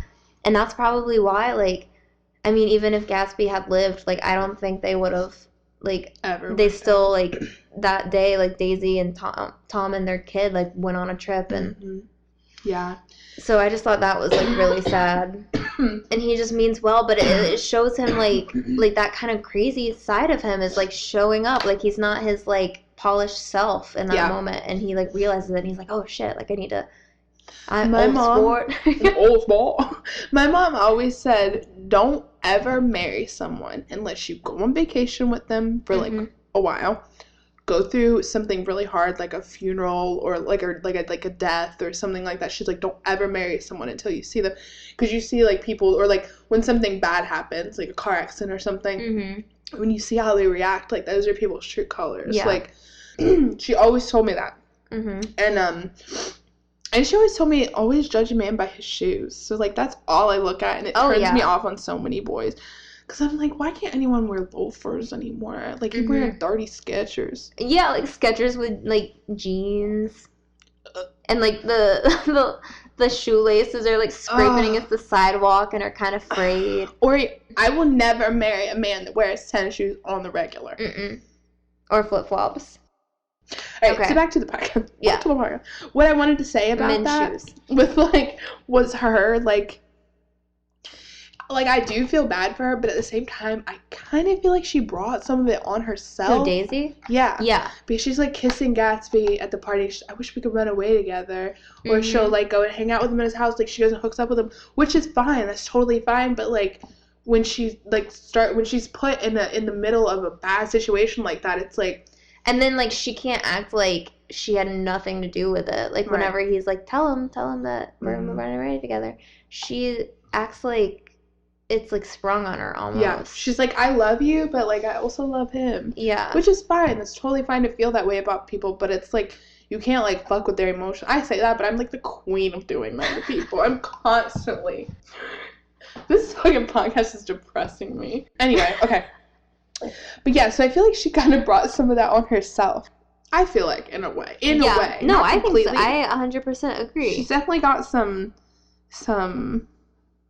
And that's probably why, like, I mean, even if Gatsby had lived, like, I don't think they would have, like, they still, like, that day, like, Daisy and Tom and their kid, like, went on a trip. And mm-hmm. Yeah. So I just thought that was, like, really sad. And he just means well, but it shows him, like that kind of crazy side of him is, like, showing up. Like, he's not his, like, polished self in that moment. And he, like, realizes it, and he's like, oh, shit, like, I need to... My mom, old sport. My mom always said, don't ever marry someone unless you go on vacation with them for, like, a while. Go through something really hard, like a funeral or like a death or something like that. She's like, don't ever marry someone until you see them, because you see, like, people, or, like, when something bad happens, like a car accident or something, when you see how they react, like, those are people's true colors. Yeah. Like, she always told me that, and she always told me, always judge a man by his shoes. So, like, that's all I look at, and it turns me off on so many boys. Because I'm like, why can't anyone wear loafers anymore? Like, you're wearing dirty Skechers. Yeah, like, Skechers with, like, jeans. And, like, the shoelaces are, like, scraping against the sidewalk and are kind of frayed. Or I will never marry a man that wears tennis shoes on the regular. Or flip-flops. All right, so back to the podcast. Yeah. Back to the podcast. What I wanted to say about men's that shoes. With, like, was her, like, I do feel bad for her, but at the same time, I kind of feel like she brought some of it on herself. Who, Daisy? Yeah. Yeah. Because she's, like, kissing Gatsby at the party. I wish we could run away together. Or she'll, like, go and hang out with him at his house. Like, she goes and hooks up with him, which is fine. That's totally fine. But, like, when she's, like, when she's put in the middle of a bad situation like that, it's, like... And then, like, she can't act like she had nothing to do with it. Like, whenever he's like, tell him that we're running away together, she acts like it's, like, sprung on her almost. Yeah. She's like, I love you, but, like, I also love him. Yeah. Which is fine. It's totally fine to feel that way about people, but it's, like, you can't, like, fuck with their emotions. I say that, but I'm, like, the queen of doing that to people. I'm constantly... This fucking podcast is depressing me. Anyway, okay. But yeah, so I feel like she kind of brought some of that on herself. I feel like, in a way. In a way. No, I think so. I 100% agree. She's definitely got some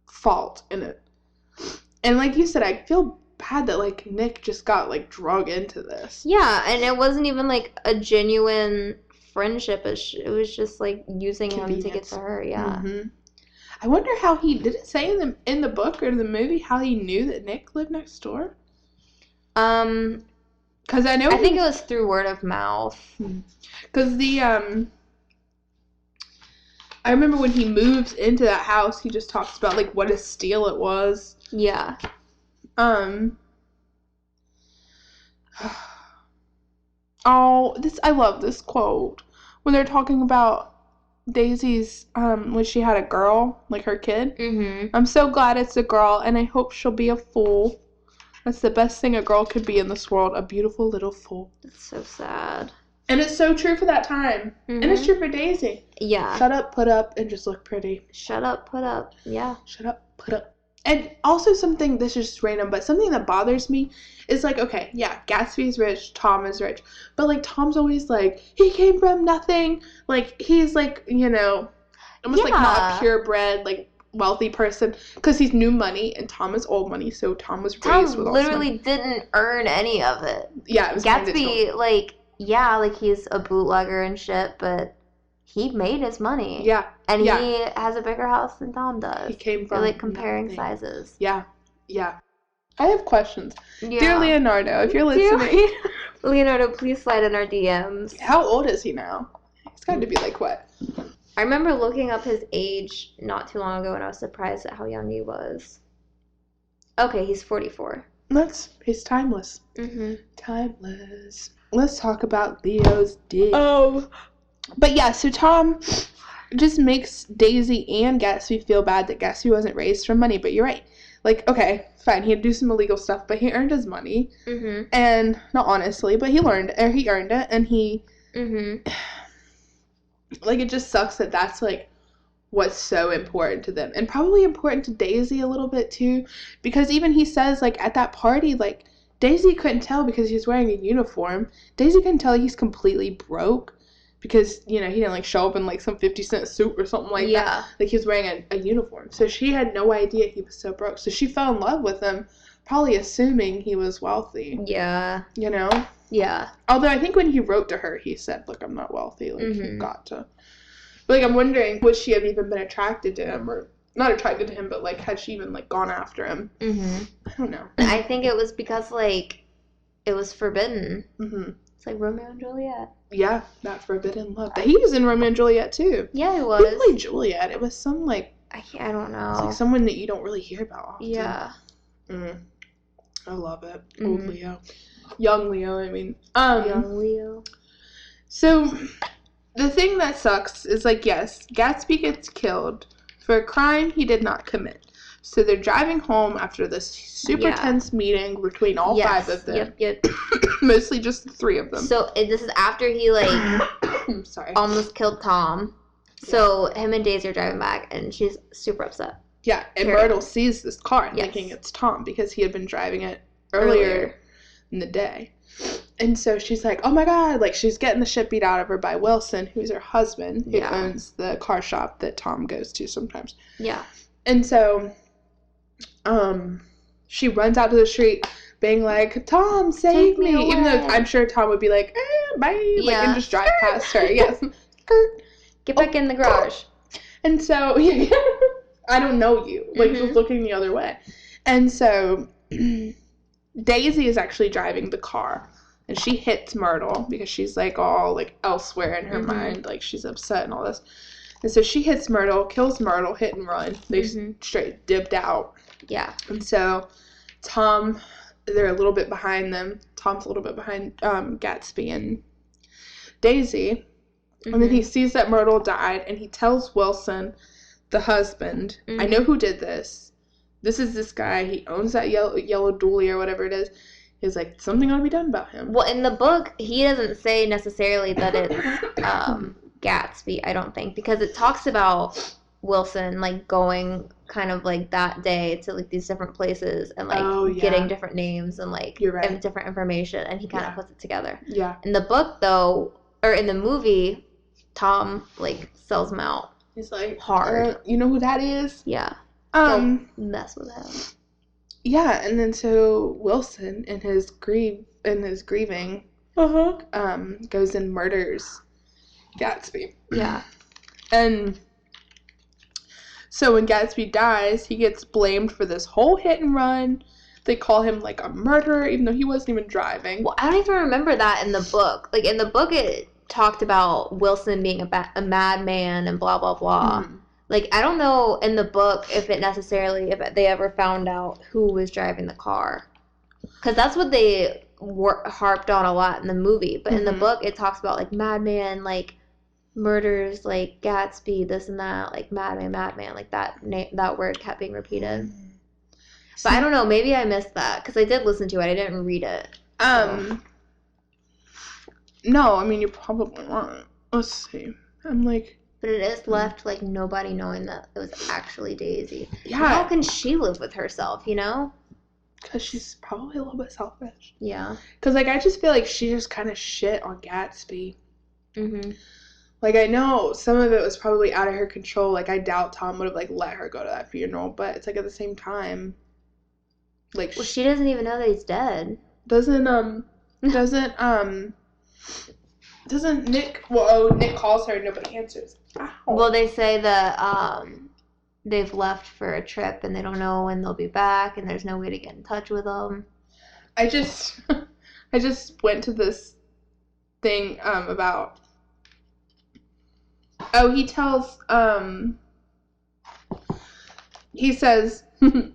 fault in it. And like you said, I feel bad that, like, Nick just got, like, drug into this. Yeah, and it wasn't even, like, a genuine friendship. It was just, like, using him to get to her, yeah. I wonder how did it say in the book or the movie how he knew that Nick lived next door? Because I think it was through word of mouth. Because I remember when he moves into that house, he just talks about, like, what a steal it was. Yeah. I love this quote when they're talking about Daisy's when she had a girl, like her kid. I'm so glad it's a girl, and I hope she'll be a fool. That's the best thing a girl could be in this world, a beautiful little fool. That's so sad. And it's so true for that time. And it's true for Daisy. Yeah. Shut up, put up, and just look pretty. Shut up, put up. Yeah. Shut up, put up. And also something, this is just random, but something that bothers me is, like, okay, yeah, Gatsby's rich, Tom is rich. But, like, Tom's always like, he came from nothing. Like, he's, like, you know, almost, like, not a purebred, like, wealthy person, because he's new money and Tom is old money, so Tom was raised with all this money. Literally didn't earn any of it. Yeah, it was Gatsby, like, yeah, like, he's a bootlegger and shit, but he made his money. Yeah. And he has a bigger house than Tom does. He came from They're, like, comparing sizes. Yeah. Yeah. I have questions. Yeah. Dear Leonardo, if you're listening. Leonardo, please slide in our DMs. How old is he now? He's got to be, like, what? I remember looking up his age not too long ago, and I was surprised at how young he was. Okay, he's 44. He's timeless. Timeless. Let's talk about Leo's dick. Oh. But yeah, so Tom just makes Daisy and Gatsby feel bad that Gatsby wasn't raised from money. But you're right. like, okay, fine, he'd do some illegal stuff, but he earned his money. Mm-hmm. And, not honestly, but he earned it, and he, mm-hmm. like, it just sucks that that's, like, what's so important to them. And probably important to Daisy a little bit, too, because even he says, like, at that party, like, Daisy couldn't tell because he's wearing a uniform. Daisy couldn't tell he's completely broke because, you know, he didn't, like, show up in, like, some 50-cent suit or something like that. Like, he was wearing a uniform. So she had no idea he was so broke. So she fell in love with him, probably assuming he was wealthy. Yeah. You know? Yeah. Although I think when he wrote to her, he said, look, I'm not wealthy. Like, you've got to. But, like, I'm wondering, would she have even been attracted to him? Or, not attracted to him, but, like, had she even, like, gone after him? Mm-hmm. I don't know. I think it was because, like, it was forbidden. Mm-hmm. It's like Romeo and Juliet. Yeah, that forbidden love. But he was in Romeo and Juliet, too. Yeah, he was. He played Juliet. It was some, like... I don't know. It's like someone that you don't really hear about often. Yeah. I love it. Old Leo. Young Leo, I mean. Young Leo. So... The thing that sucks is, like, yes, Gatsby gets killed for a crime he did not commit. So they're driving home after this super tense meeting between all five of them. Yep. Mostly just the three of them. So this is after he, like, almost killed Tom. So him and Daisy are driving back, and she's super upset. Yeah, and Myrtle sees this car thinking it's Tom because he had been driving it earlier in the day. And so she's like, oh my God, like she's getting the shit beat out of her by Wilson, who's her husband, who owns the car shop that Tom goes to sometimes. Yeah. And so she runs out to the street being like, Tom, save me. Even though I'm sure Tom would be like, bye, like, and just drive past her. Yes. Get back in the garage. And so, I don't know you. Like, just looking the other way. And so Daisy is actually driving the car. And she hits Myrtle because she's, like, all, like, elsewhere in her mind. Like, she's upset and all this. And so she hits Myrtle, kills Myrtle, hit and run. They straight dipped out. Yeah. And so Tom, they're a little bit behind them. Tom's a little bit behind Gatsby and Daisy. And then he sees that Myrtle died, and he tells Wilson, the husband, I know who did this. This is this guy. He owns that yellow dually or whatever it is. He's like, something ought to be done about him. Well, in the book, he doesn't say necessarily that it's Gatsby, I don't think, because it talks about Wilson, like, going kind of, like, that day to, like, these different places and, like, getting different names and, like, different information, and he kind of puts it together. Yeah. In the book, though, or in the movie, Tom, like, sells him out. He's like, hard. You know who that is? Yeah. Mess with him. Yeah, and then so Wilson, in his grieving, goes and murders Gatsby. Yeah. And so when Gatsby dies, he gets blamed for this whole hit and run. They call him, like, a murderer, even though he wasn't even driving. Well, I don't even remember that in the book. Like, in the book, it talked about Wilson being a madman and blah, blah, blah. Like, I don't know in the book if they ever found out who was driving the car. Because that's what they harped on a lot in the movie. But in the book, it talks about, like, madman, like, murders, like, Gatsby, this and that, like, madman, like, that word kept being repeated. But I don't know, maybe I missed that. Because I did listen to it, I didn't read it. So. No, I mean, you probably weren't. Let's see. I'm like... But it is left, like, nobody knowing that it was actually Daisy. Yeah. How can she live with herself, you know? Because she's probably a little bit selfish. Yeah. Because, like, I just feel like she just kind of shit on Gatsby. Like, I know some of it was probably out of her control. Like, I doubt Tom would have, like, let her go to that funeral. But it's, like, at the same time, like... Well, she doesn't even know that he's dead. Doesn't Nick... Well, Nick calls her and nobody answers. Ow. Well, they say that they've left for a trip and they don't know when they'll be back and there's no way to get in touch with them. I just went to this thing about... Oh, he tells... He says... I'm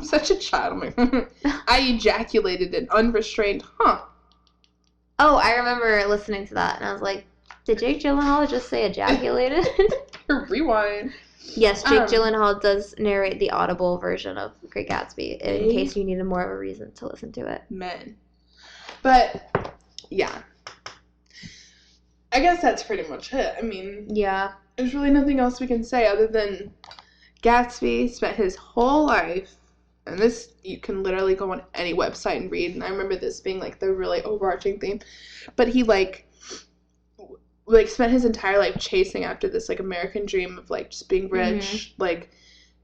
such a child. I ejaculated an unrestrained... Oh, I remember listening to that, and I was like, did Jake Gyllenhaal just say ejaculated? Rewind. Yes, Jake Gyllenhaal does narrate the audible version of Great Gatsby in case you needed more of a reason to listen to it. Men. But, yeah. I guess that's pretty much it. I mean, yeah. There's really nothing else we can say other than Gatsby spent his whole life, and this you can literally go on any website and read, and I remember this being like the really overarching theme, but he like spent his entire life chasing after this like American dream of like just being rich, like,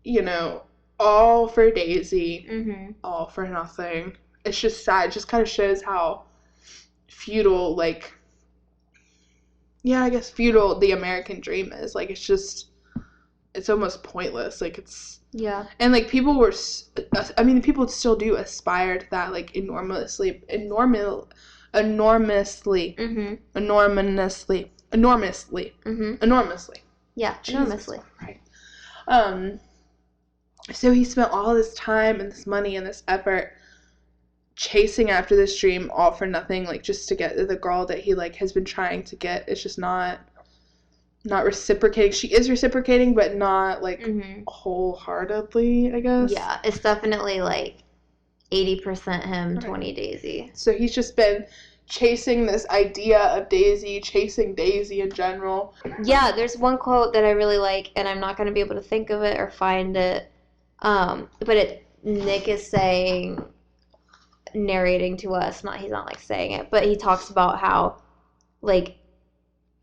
you know, all for Daisy, all for nothing. It's just sad. It just kind of shows how futile, like, yeah, I guess futile the American dream is. Like, it's just, it's almost pointless. Like, it's, yeah. And like people were, I mean, people still do aspire to that, like, enormously. Yeah, enormously. Right. So he spent all this time and this money and this effort chasing after this dream all for nothing, like, just to get the girl that he, like, has been trying to get. It's just not reciprocating. She is reciprocating, but not, like, wholeheartedly, I guess. Yeah, it's definitely, like, 80% him, 20 Daisy. So he's just been chasing this idea of Daisy, chasing Daisy in general. Yeah, there's one quote that I really like, and I'm not going to be able to think of it or find it, but Nick is saying, narrating to us, he's not, like, saying it, but he talks about how, like,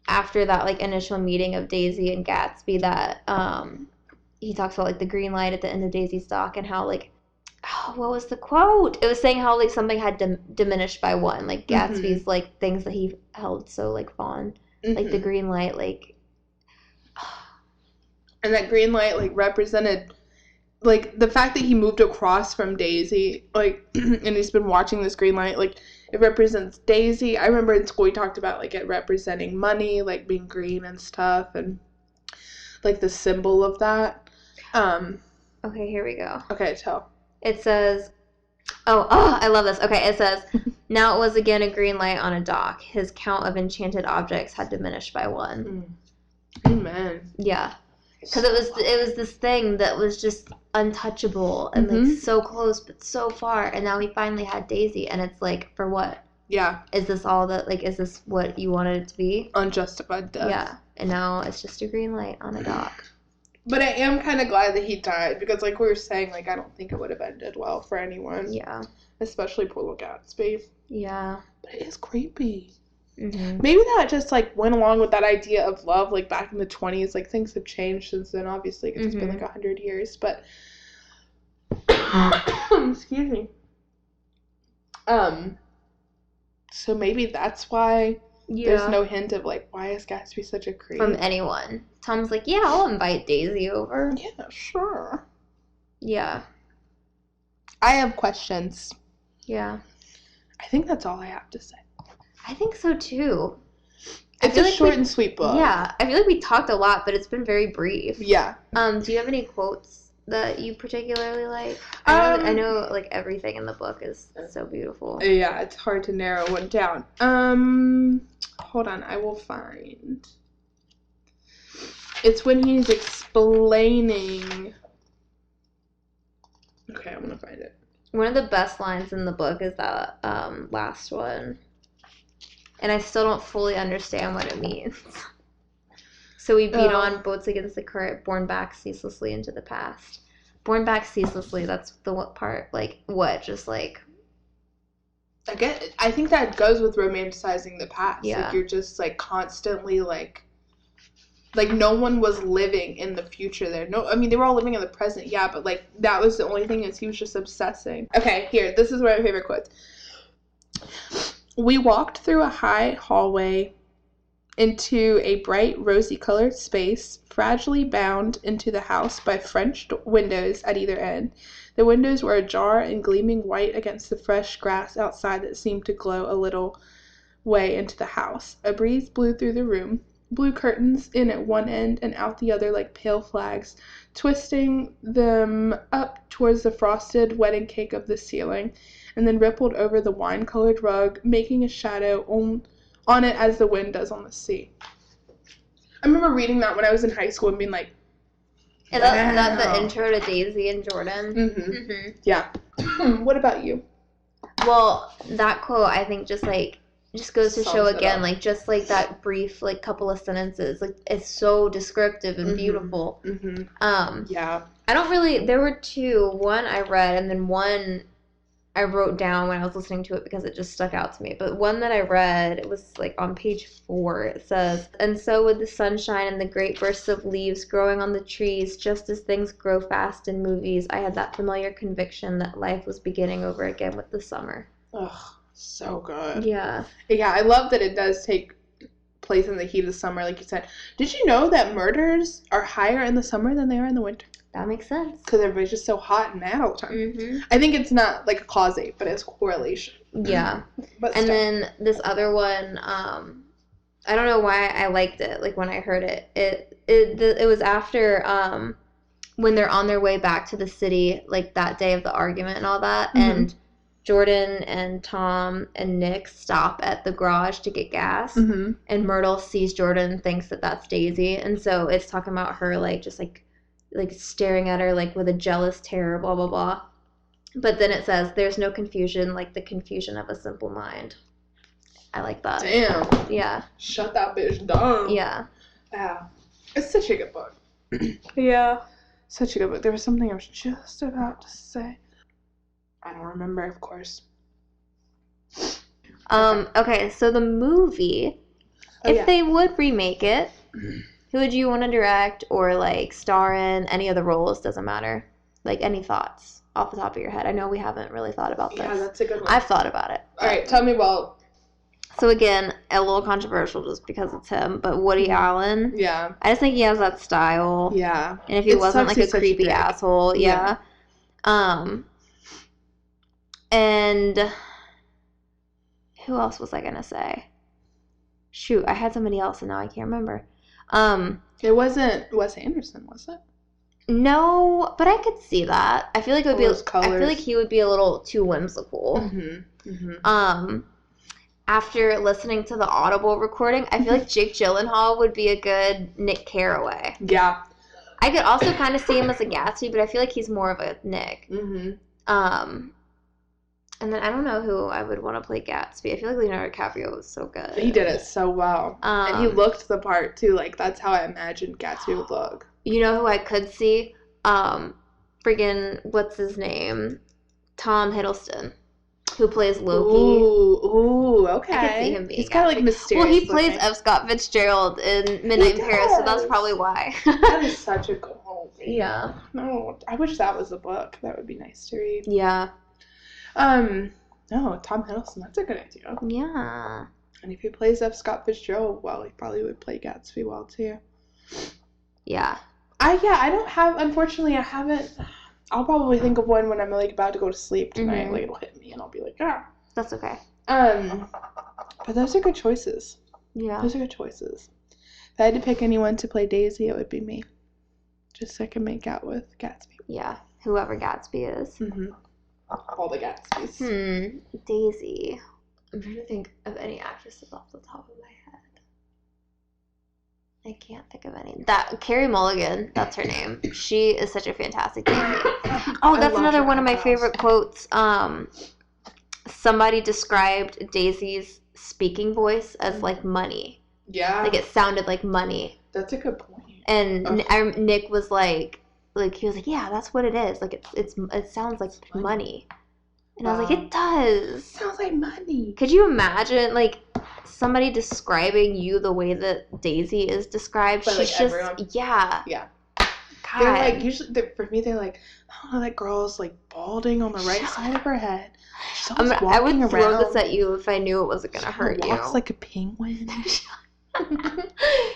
after that, like, initial meeting of Daisy and Gatsby, that, he talks about, like, the green light at the end of Daisy's dock, and how, like, what was the quote? It was saying how, like, something had diminished by one, like, Gatsby's, like, things that he held so, like, fond, like, the green light, like, and that green light, like, represented, like, the fact that he moved across from Daisy, like, and he's been watching this green light, like, it represents Daisy. I remember in school we talked about, like, it representing money, like, being green and stuff, and, like, the symbol of that. Okay, here we go. Okay, tell. It says, I love this. Okay, it says, now it was again a green light on a dock. His count of enchanted objects had diminished by one. Amen. Yeah. Because it was this thing that was just untouchable and, like, so close but so far. And now he finally had Daisy, and it's like, for what? Yeah. Is this all that, like, is this what you wanted it to be? Unjustified death. Yeah. And now it's just a green light on a dock. But I am kind of glad that he died, because, like we were saying, like, I don't think it would have ended well for anyone. Yeah. Especially poor little Gatsby. Yeah. But it is creepy. Maybe that just, like, went along with that idea of love, like, back in the 20s. Like, things have changed since then, obviously, because it's been, like, 100 years. But, excuse me. So maybe that's why there's no hint of, like, why is Gatsby such a creep? From anyone. Tom's like, yeah, I'll invite Daisy over. Yeah, sure. Yeah. I have questions. Yeah. I think that's all I have to say. I think so, too. It's a short and sweet book. Yeah. I feel like we talked a lot, but it's been very brief. Yeah. Do you have any quotes that you particularly like? I know, like, everything in the book is so beautiful. Yeah, it's hard to narrow one down. Hold on, I will find. It's when he's explaining. Okay, I'm gonna find it. One of the best lines in the book is that last one. And I still don't fully understand what it means. So we beat on boats against the current, borne back ceaselessly into the past. Borne back ceaselessly, that's the part, like, what? Just, like... I think that goes with romanticizing the past. Yeah. Like, you're just, like, constantly, like, no one was living in the future there. No, I mean, they were all living in the present, yeah, but, like, that was the only thing, is he was just obsessing. Okay, here, this is one of my favorite quotes. We walked through a high hallway into a bright, rosy-colored space, fragilely bound into the house by French windows at either end. The windows were ajar and gleaming white against the fresh grass outside that seemed to glow a little way into the house. A breeze blew through the room, blew curtains in at one end and out the other like pale flags, twisting them up towards the frosted wedding cake of the ceiling, and then rippled over the wine-colored rug, making a shadow on it as the wind does on the sea. I remember reading that when I was in high school and being like, wow. Is that the intro to Daisy and Jordan? Mm-hmm. Mm-hmm. Yeah. What about you? Well, that quote, I think, just goes to show again, like, just, like, that brief, like, couple of sentences, like, it's so descriptive and beautiful. Mm-hmm. Yeah. I don't really, there were two. One I read, and then one I wrote down when I was listening to it because it just stuck out to me. But one that I read, it was like on page 4. It says, "And so with the sunshine and the great bursts of leaves growing on the trees, just as things grow fast in movies, I had that familiar conviction that life was beginning over again with the summer." Ugh, so good. Yeah. Yeah, I love that it does take place in the heat of the summer, like you said. Did you know that murders are higher in the summer than they are in the winter? That makes sense. Because everybody's just so hot and mad all the time. Mm-hmm. I think it's not like a causate, but it's correlation. Yeah. But and then this other one, I don't know why I liked it. Like when I heard it, it was after when they're on their way back to the city, like that day of the argument and all that, mm-hmm. and Jordan and Tom and Nick stop at the garage to get gas, mm-hmm. and Myrtle sees Jordan and thinks that that's Daisy, and so it's talking about her like just like staring at her like with a jealous terror, blah blah blah. But then it says there's no confusion like the confusion of a simple mind. I like that. Damn. Yeah. Shut that bitch down. Yeah. Yeah. It's such a good book. Yeah. Such a good book. There was something I was just about to say. I don't remember, of course. Okay, so the movie, if they would remake it, who would you want to direct or, like, star in any of the roles? Doesn't matter. Like, any thoughts off the top of your head? I know we haven't really thought about this. Yeah, that's a good one. I've thought about it. All right, tell me about... So, again, a little controversial just because it's him, but Woody Allen. Yeah. I just think he has that style. Yeah. And if he wasn't, like, a creepy asshole, yeah. And who else was I going to say? Shoot, I had somebody else and now I can't remember. It wasn't Wes Anderson, was it? No, but I could see that. I feel like it would I feel like he would be a little too whimsical. Mm-hmm. Mm-hmm. After listening to the Audible recording, I feel like Jake Gyllenhaal would be a good Nick Carraway. Yeah. I could also kind of see him as a Gatsby, but I feel like he's more of a Nick. Mm-hmm. And then I don't know who I would want to play Gatsby. I feel like Leonardo DiCaprio was so good. He did it so well. And he looked the part, too. Like, that's how I imagined Gatsby would look. You know who I could see? Friggin', what's his name? Tom Hiddleston, who plays Loki. Ooh, okay. I could see him being He's kind of, like, mysterious. Well, he plays F. Scott Fitzgerald in Midnight in Paris, so that's probably why. That is such a good movie. Yeah. No, I wish that was a book. That would be nice to read. Yeah. No, Tom Hiddleston, that's a good idea. Yeah. And if he plays F. Scott Fitzgerald well, he probably would play Gatsby well, too. Yeah. Unfortunately, I haven't, I'll probably think of one when I'm, like, about to go to sleep tonight. Mm-hmm. Like, it'll hit me, and I'll be like, ah. That's okay. But those are good choices. Yeah. Those are good choices. If I had to pick anyone to play Daisy, it would be me. Just so I can make out with Gatsby. Yeah. Whoever Gatsby is. Mm-hmm. All the Gatsbys. Daisy. I'm trying to think of any actresses off the top of my head. I can't think of any. Carey Mulligan, that's her name. She is such a fantastic Daisy. Oh, that's another one of my favorite quotes. Somebody described Daisy's speaking voice as like money. Yeah. Like it sounded like money. That's a good point. And Nick was like he was like, yeah, that's what it is. Like it sounds like money. And I was like, it does. Sounds like money. Could you imagine like somebody describing you the way that Daisy is described? But, she's like, just everyone? Yeah. Yeah. God. They're like usually for me they're like, oh, that girl's like balding on the right side of her head. She's always walking I would around. Throw this at you if I knew it wasn't gonna hurt you. Walks like a penguin.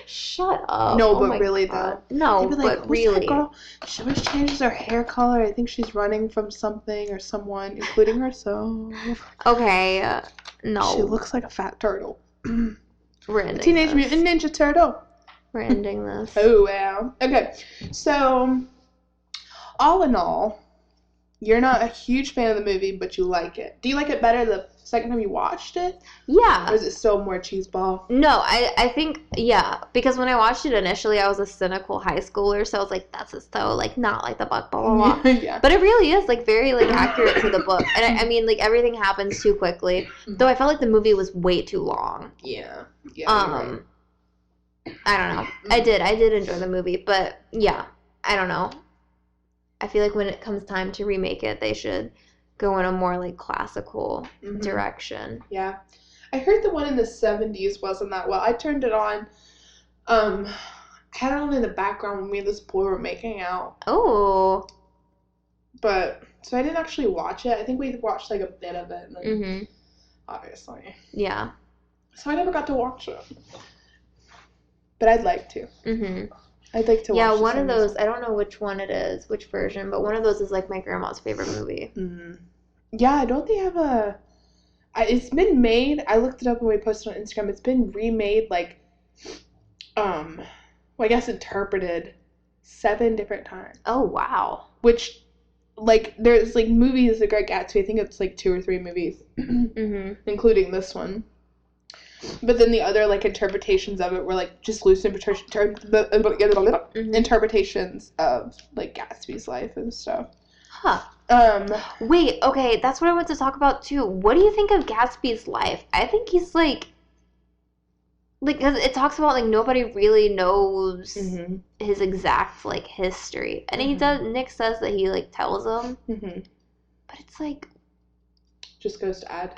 Shut up. No, but really God. Though. No, like, but really. Girl? She always changes her hair color. I think she's running from something or someone, including herself. Okay, no. She looks like a fat turtle. We're ending Teenage Mutant Ninja Turtle. We're ending this. Oh, wow. Okay, so all in all, you're not a huge fan of the movie, but you like it. Do you like it better the second time you watched it? Yeah. Or is it still more cheeseball? No, I think, yeah. Because when I watched it initially, I was a cynical high schooler, so I was like, that's just so, like, not like the book, blah, blah, blah. Yeah. But it really is, like, very, like, accurate to the book. And I mean, like, everything happens too quickly. Though I felt like the movie was way too long. Yeah. Right. I don't know. I did enjoy the movie, but, yeah. I don't know. I feel like when it comes time to remake it, they should go in a more, like, classical direction. Yeah. I heard the one in the 70s wasn't that well. I turned it on. I had it on in the background when me and this boy were making out. Oh. But, so I didn't actually watch it. I think we watched, like, a bit of it. And then, obviously. Yeah. So I never got to watch it. But I'd like to. I'd like to watch it. Yeah, one of those, I don't know which one it is, which version, but one of those is, like, my grandma's favorite movie. Yeah, I don't think I have it's been made, I looked it up when we posted on Instagram, it's been remade, like, well, I guess interpreted 7 different times. Oh, wow. Which, like, there's, like, movies, The Great Gatsby, I think it's, like, 2 or 3 movies, including this one. But then the other, like, interpretations of it were, like, just loose interpretations of, like, Gatsby's life and stuff. Huh. Wait, okay, that's what I want to talk about, too. What do you think of Gatsby's life? I think he's, like, because it talks about, like, nobody really knows his exact, like, history. And Nick says that he, like, tells them. But it's, like... Just goes to add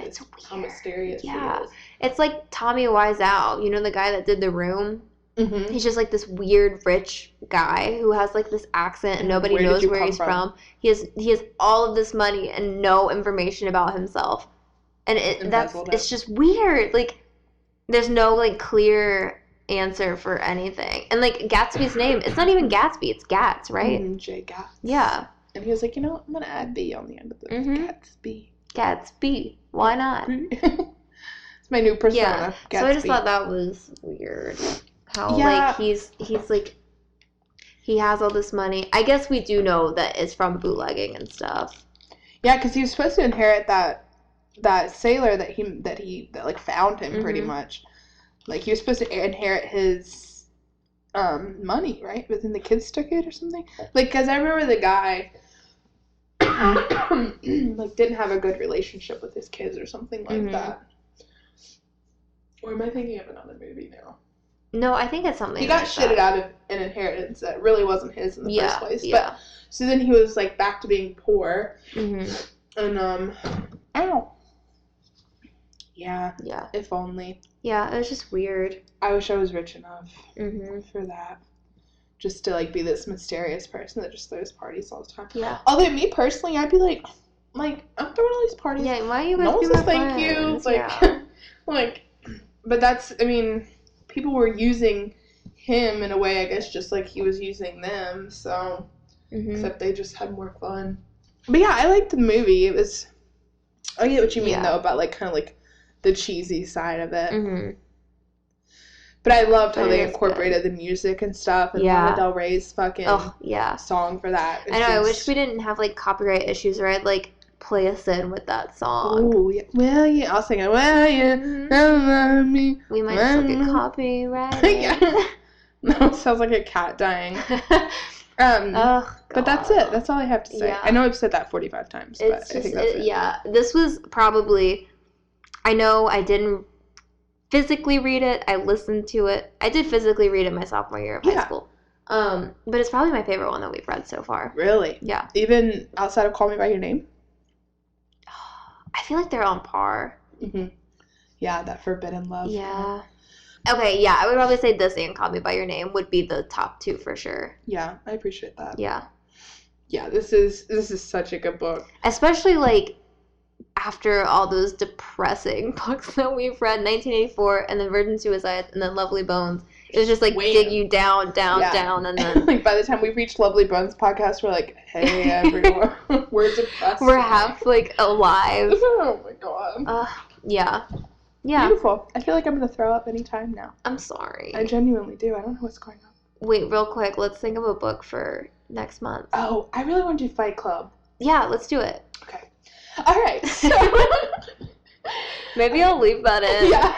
how mysterious he is. It's like Tommy Wiseau, you know, the guy that did The Room? He's just, like, this weird, rich guy who has, like, this accent and nobody knows where he's from. He has all of this money and no information about himself. And it's just weird. Like, there's no, like, clear answer for anything. And, like, Gatsby's name, it's not even Gatsby, it's Gats, right? Jay Gatsby. Yeah. And he was like, you know what, I'm going to add B on the end of this. Gatsby. Gatsby. Why not? It's my new persona. Yeah. Gatsby. So I just thought that was weird. How, like, he's like, he has all this money. I guess we do know that it's from bootlegging and stuff. Yeah, because he was supposed to inherit that sailor that like, found him, pretty much. Like, he was supposed to inherit his money, right? But then the kids took it or something. Like, because I remember the guy... like, didn't have a good relationship with his kids or something like that. Or am I thinking of another movie now? No, I think it's something he got shitted out of an inheritance that really wasn't his in the first place. But so then he was, like, back to being poor. And ow. Yeah. If only. Yeah, it was just weird. I wish I was rich enough for that. Just to, like, be this mysterious person that just throws parties all the time. Yeah. Although, me personally, I'd be like, I'm throwing all these parties. Yeah, why are you guys no one doing says thank you. Like, like, but that's, I mean, people were using him in a way, I guess, just like he was using them. So, except they just had more fun. But yeah, I liked the movie. It was, I get what you mean, though, about, like, kind of, like, the cheesy side of it. But I loved how they incorporated the music and stuff, and Lana Del Rey's fucking song for that. I know, I wish we didn't have, like, copyright issues, or I'd, like, play us in with that song. Oh, yeah. Well, yeah, I'll sing it. Well, yeah, love me. We might still get copyrighted. Yeah. No, it sounds like a cat dying. But that's it. That's all I have to say. I know I've said that 45 times, but I think that's it. Yeah, this was probably, I know I didn't physically read it. I listened to it. I did physically read it my sophomore year of high school. But it's probably my favorite one that we've read so far. Really? Yeah. Even outside of Call Me By Your Name? I feel like they're on par. Yeah, that forbidden love. Yeah. Okay, yeah, I would probably say this and Call Me By Your Name would be the top 2 for sure. Yeah, I appreciate that. Yeah. Yeah, this is such a good book. Especially, like, after all those depressing books that we've read, 1984, and then Virgin Suicides, and then Lovely Bones. It was just, like, dig you down, down, and then... like, by the time we've reached Lovely Bones podcast, we're like, hey, everyone, we're depressed. We're half, like, alive. Oh, my God. Yeah. Yeah. Beautiful. I feel like I'm going to throw up any time now. I'm sorry. I genuinely do. I don't know what's going on. Wait, real quick. Let's think of a book for next month. Oh, I really want to do Fight Club. Yeah, let's do it. Okay. All right. So, Maybe I'll leave that in. Yeah.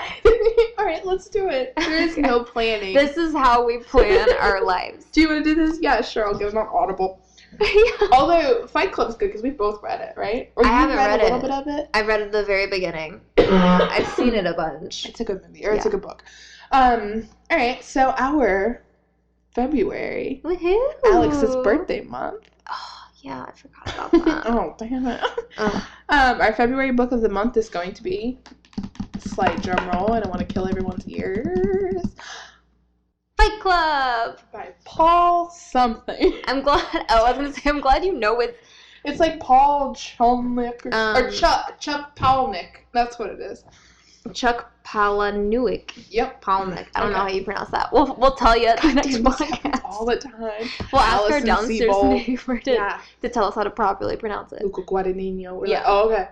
All right, let's do it. There is no planning. This is how we plan our lives. Do you want to do this? Yeah, sure. I'll give them on Audible. Yeah. Although Fight Club's good because we both read it, right? Or I haven't read a little bit of it. I read it at the very beginning. I've seen it a bunch. It's a good movie, or it's a good book. All right, so our February, woohoo, Alex's birthday month. Oh yeah, I forgot about that. Oh damn it. Our February book of the month is going to be, slight drum roll, and I want to kill everyone's ears, Fight Club by Paul something. I'm glad. Oh, I was gonna say I'm glad you know it. It's like Paul Cholnick or Chuck Palahniuk. That's what it is. Chuck Palahniuk. Yep, Palahniuk. I don't know how you pronounce that. We'll tell you at the next podcast. All the time. We'll ask our downstairs neighbor to tell us how to properly pronounce it. Guadagnino. Yeah. Like, oh, okay.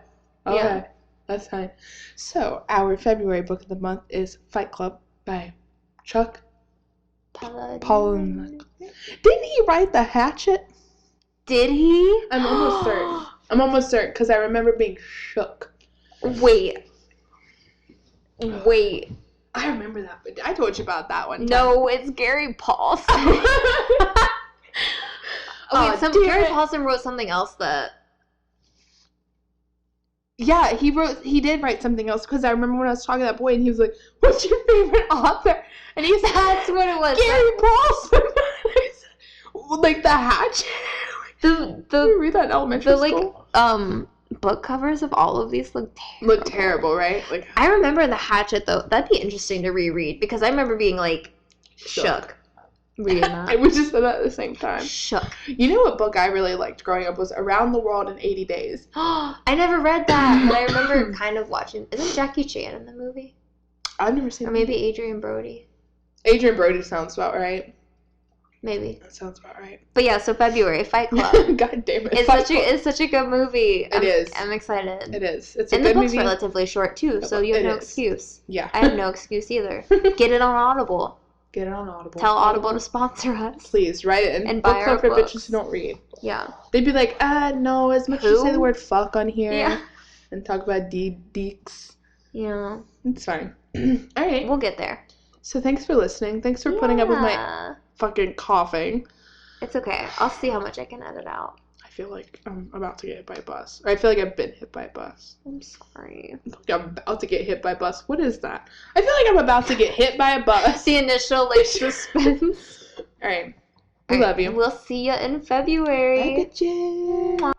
Okay. Yeah. That's fine. So, our February book of the month is Fight Club by Chuck Palahniuk. Didn't he write The Hatchet? Did he? I'm almost certain because I remember being shook. Wait. I remember that. I told you about that one time. No, it's Gary Paulson. Gary Paulson wrote something else that... Yeah, he did write something else because I remember when I was talking to that boy and he was like, "What's your favorite author?" And he said, "That's what it was." Gary Paulson. Like The Hatchet. You read that in elementary school? Book covers of all of these look terrible. Look terrible, right? Like I remember The Hatchet though. That'd be interesting to reread because I remember being like shook reading that. We just said that at the same time. Shook. You know what book I really liked growing up was Around the World in 80 Days. I never read that, but I remember kind of watching. Isn't Jackie Chan in the movie? I've never seen. Or maybe Adrian Brody. Adrian Brody sounds about right. Maybe. That sounds about right. But yeah, so February, Fight Club. God damn it. It's such a good movie. It is. I'm excited. It is. It's a and good the book's movie. Relatively short too, so you have no excuse. Yeah. I have no excuse either. Get it on Audible. Get it on Audible. Tell Audible to sponsor us. Please, write it. And buy our for books. Bitches who don't read. Yeah. They'd be like, no, as much as you say the word fuck on here. Yeah. And talk about deeks. Yeah. It's fine. All right. We'll get there. So thanks for listening. Thanks for putting up with my fucking coughing. It's okay. I'll see how much I can edit out. I feel like I'm about to get hit by a bus. Or I feel like I've been hit by a bus. I'm sorry. I'm about to get hit by a bus. What is that? I feel like I'm about to get hit by a bus. The initial, suspense. All right. We love you. We'll see you in February. Bye, bitches.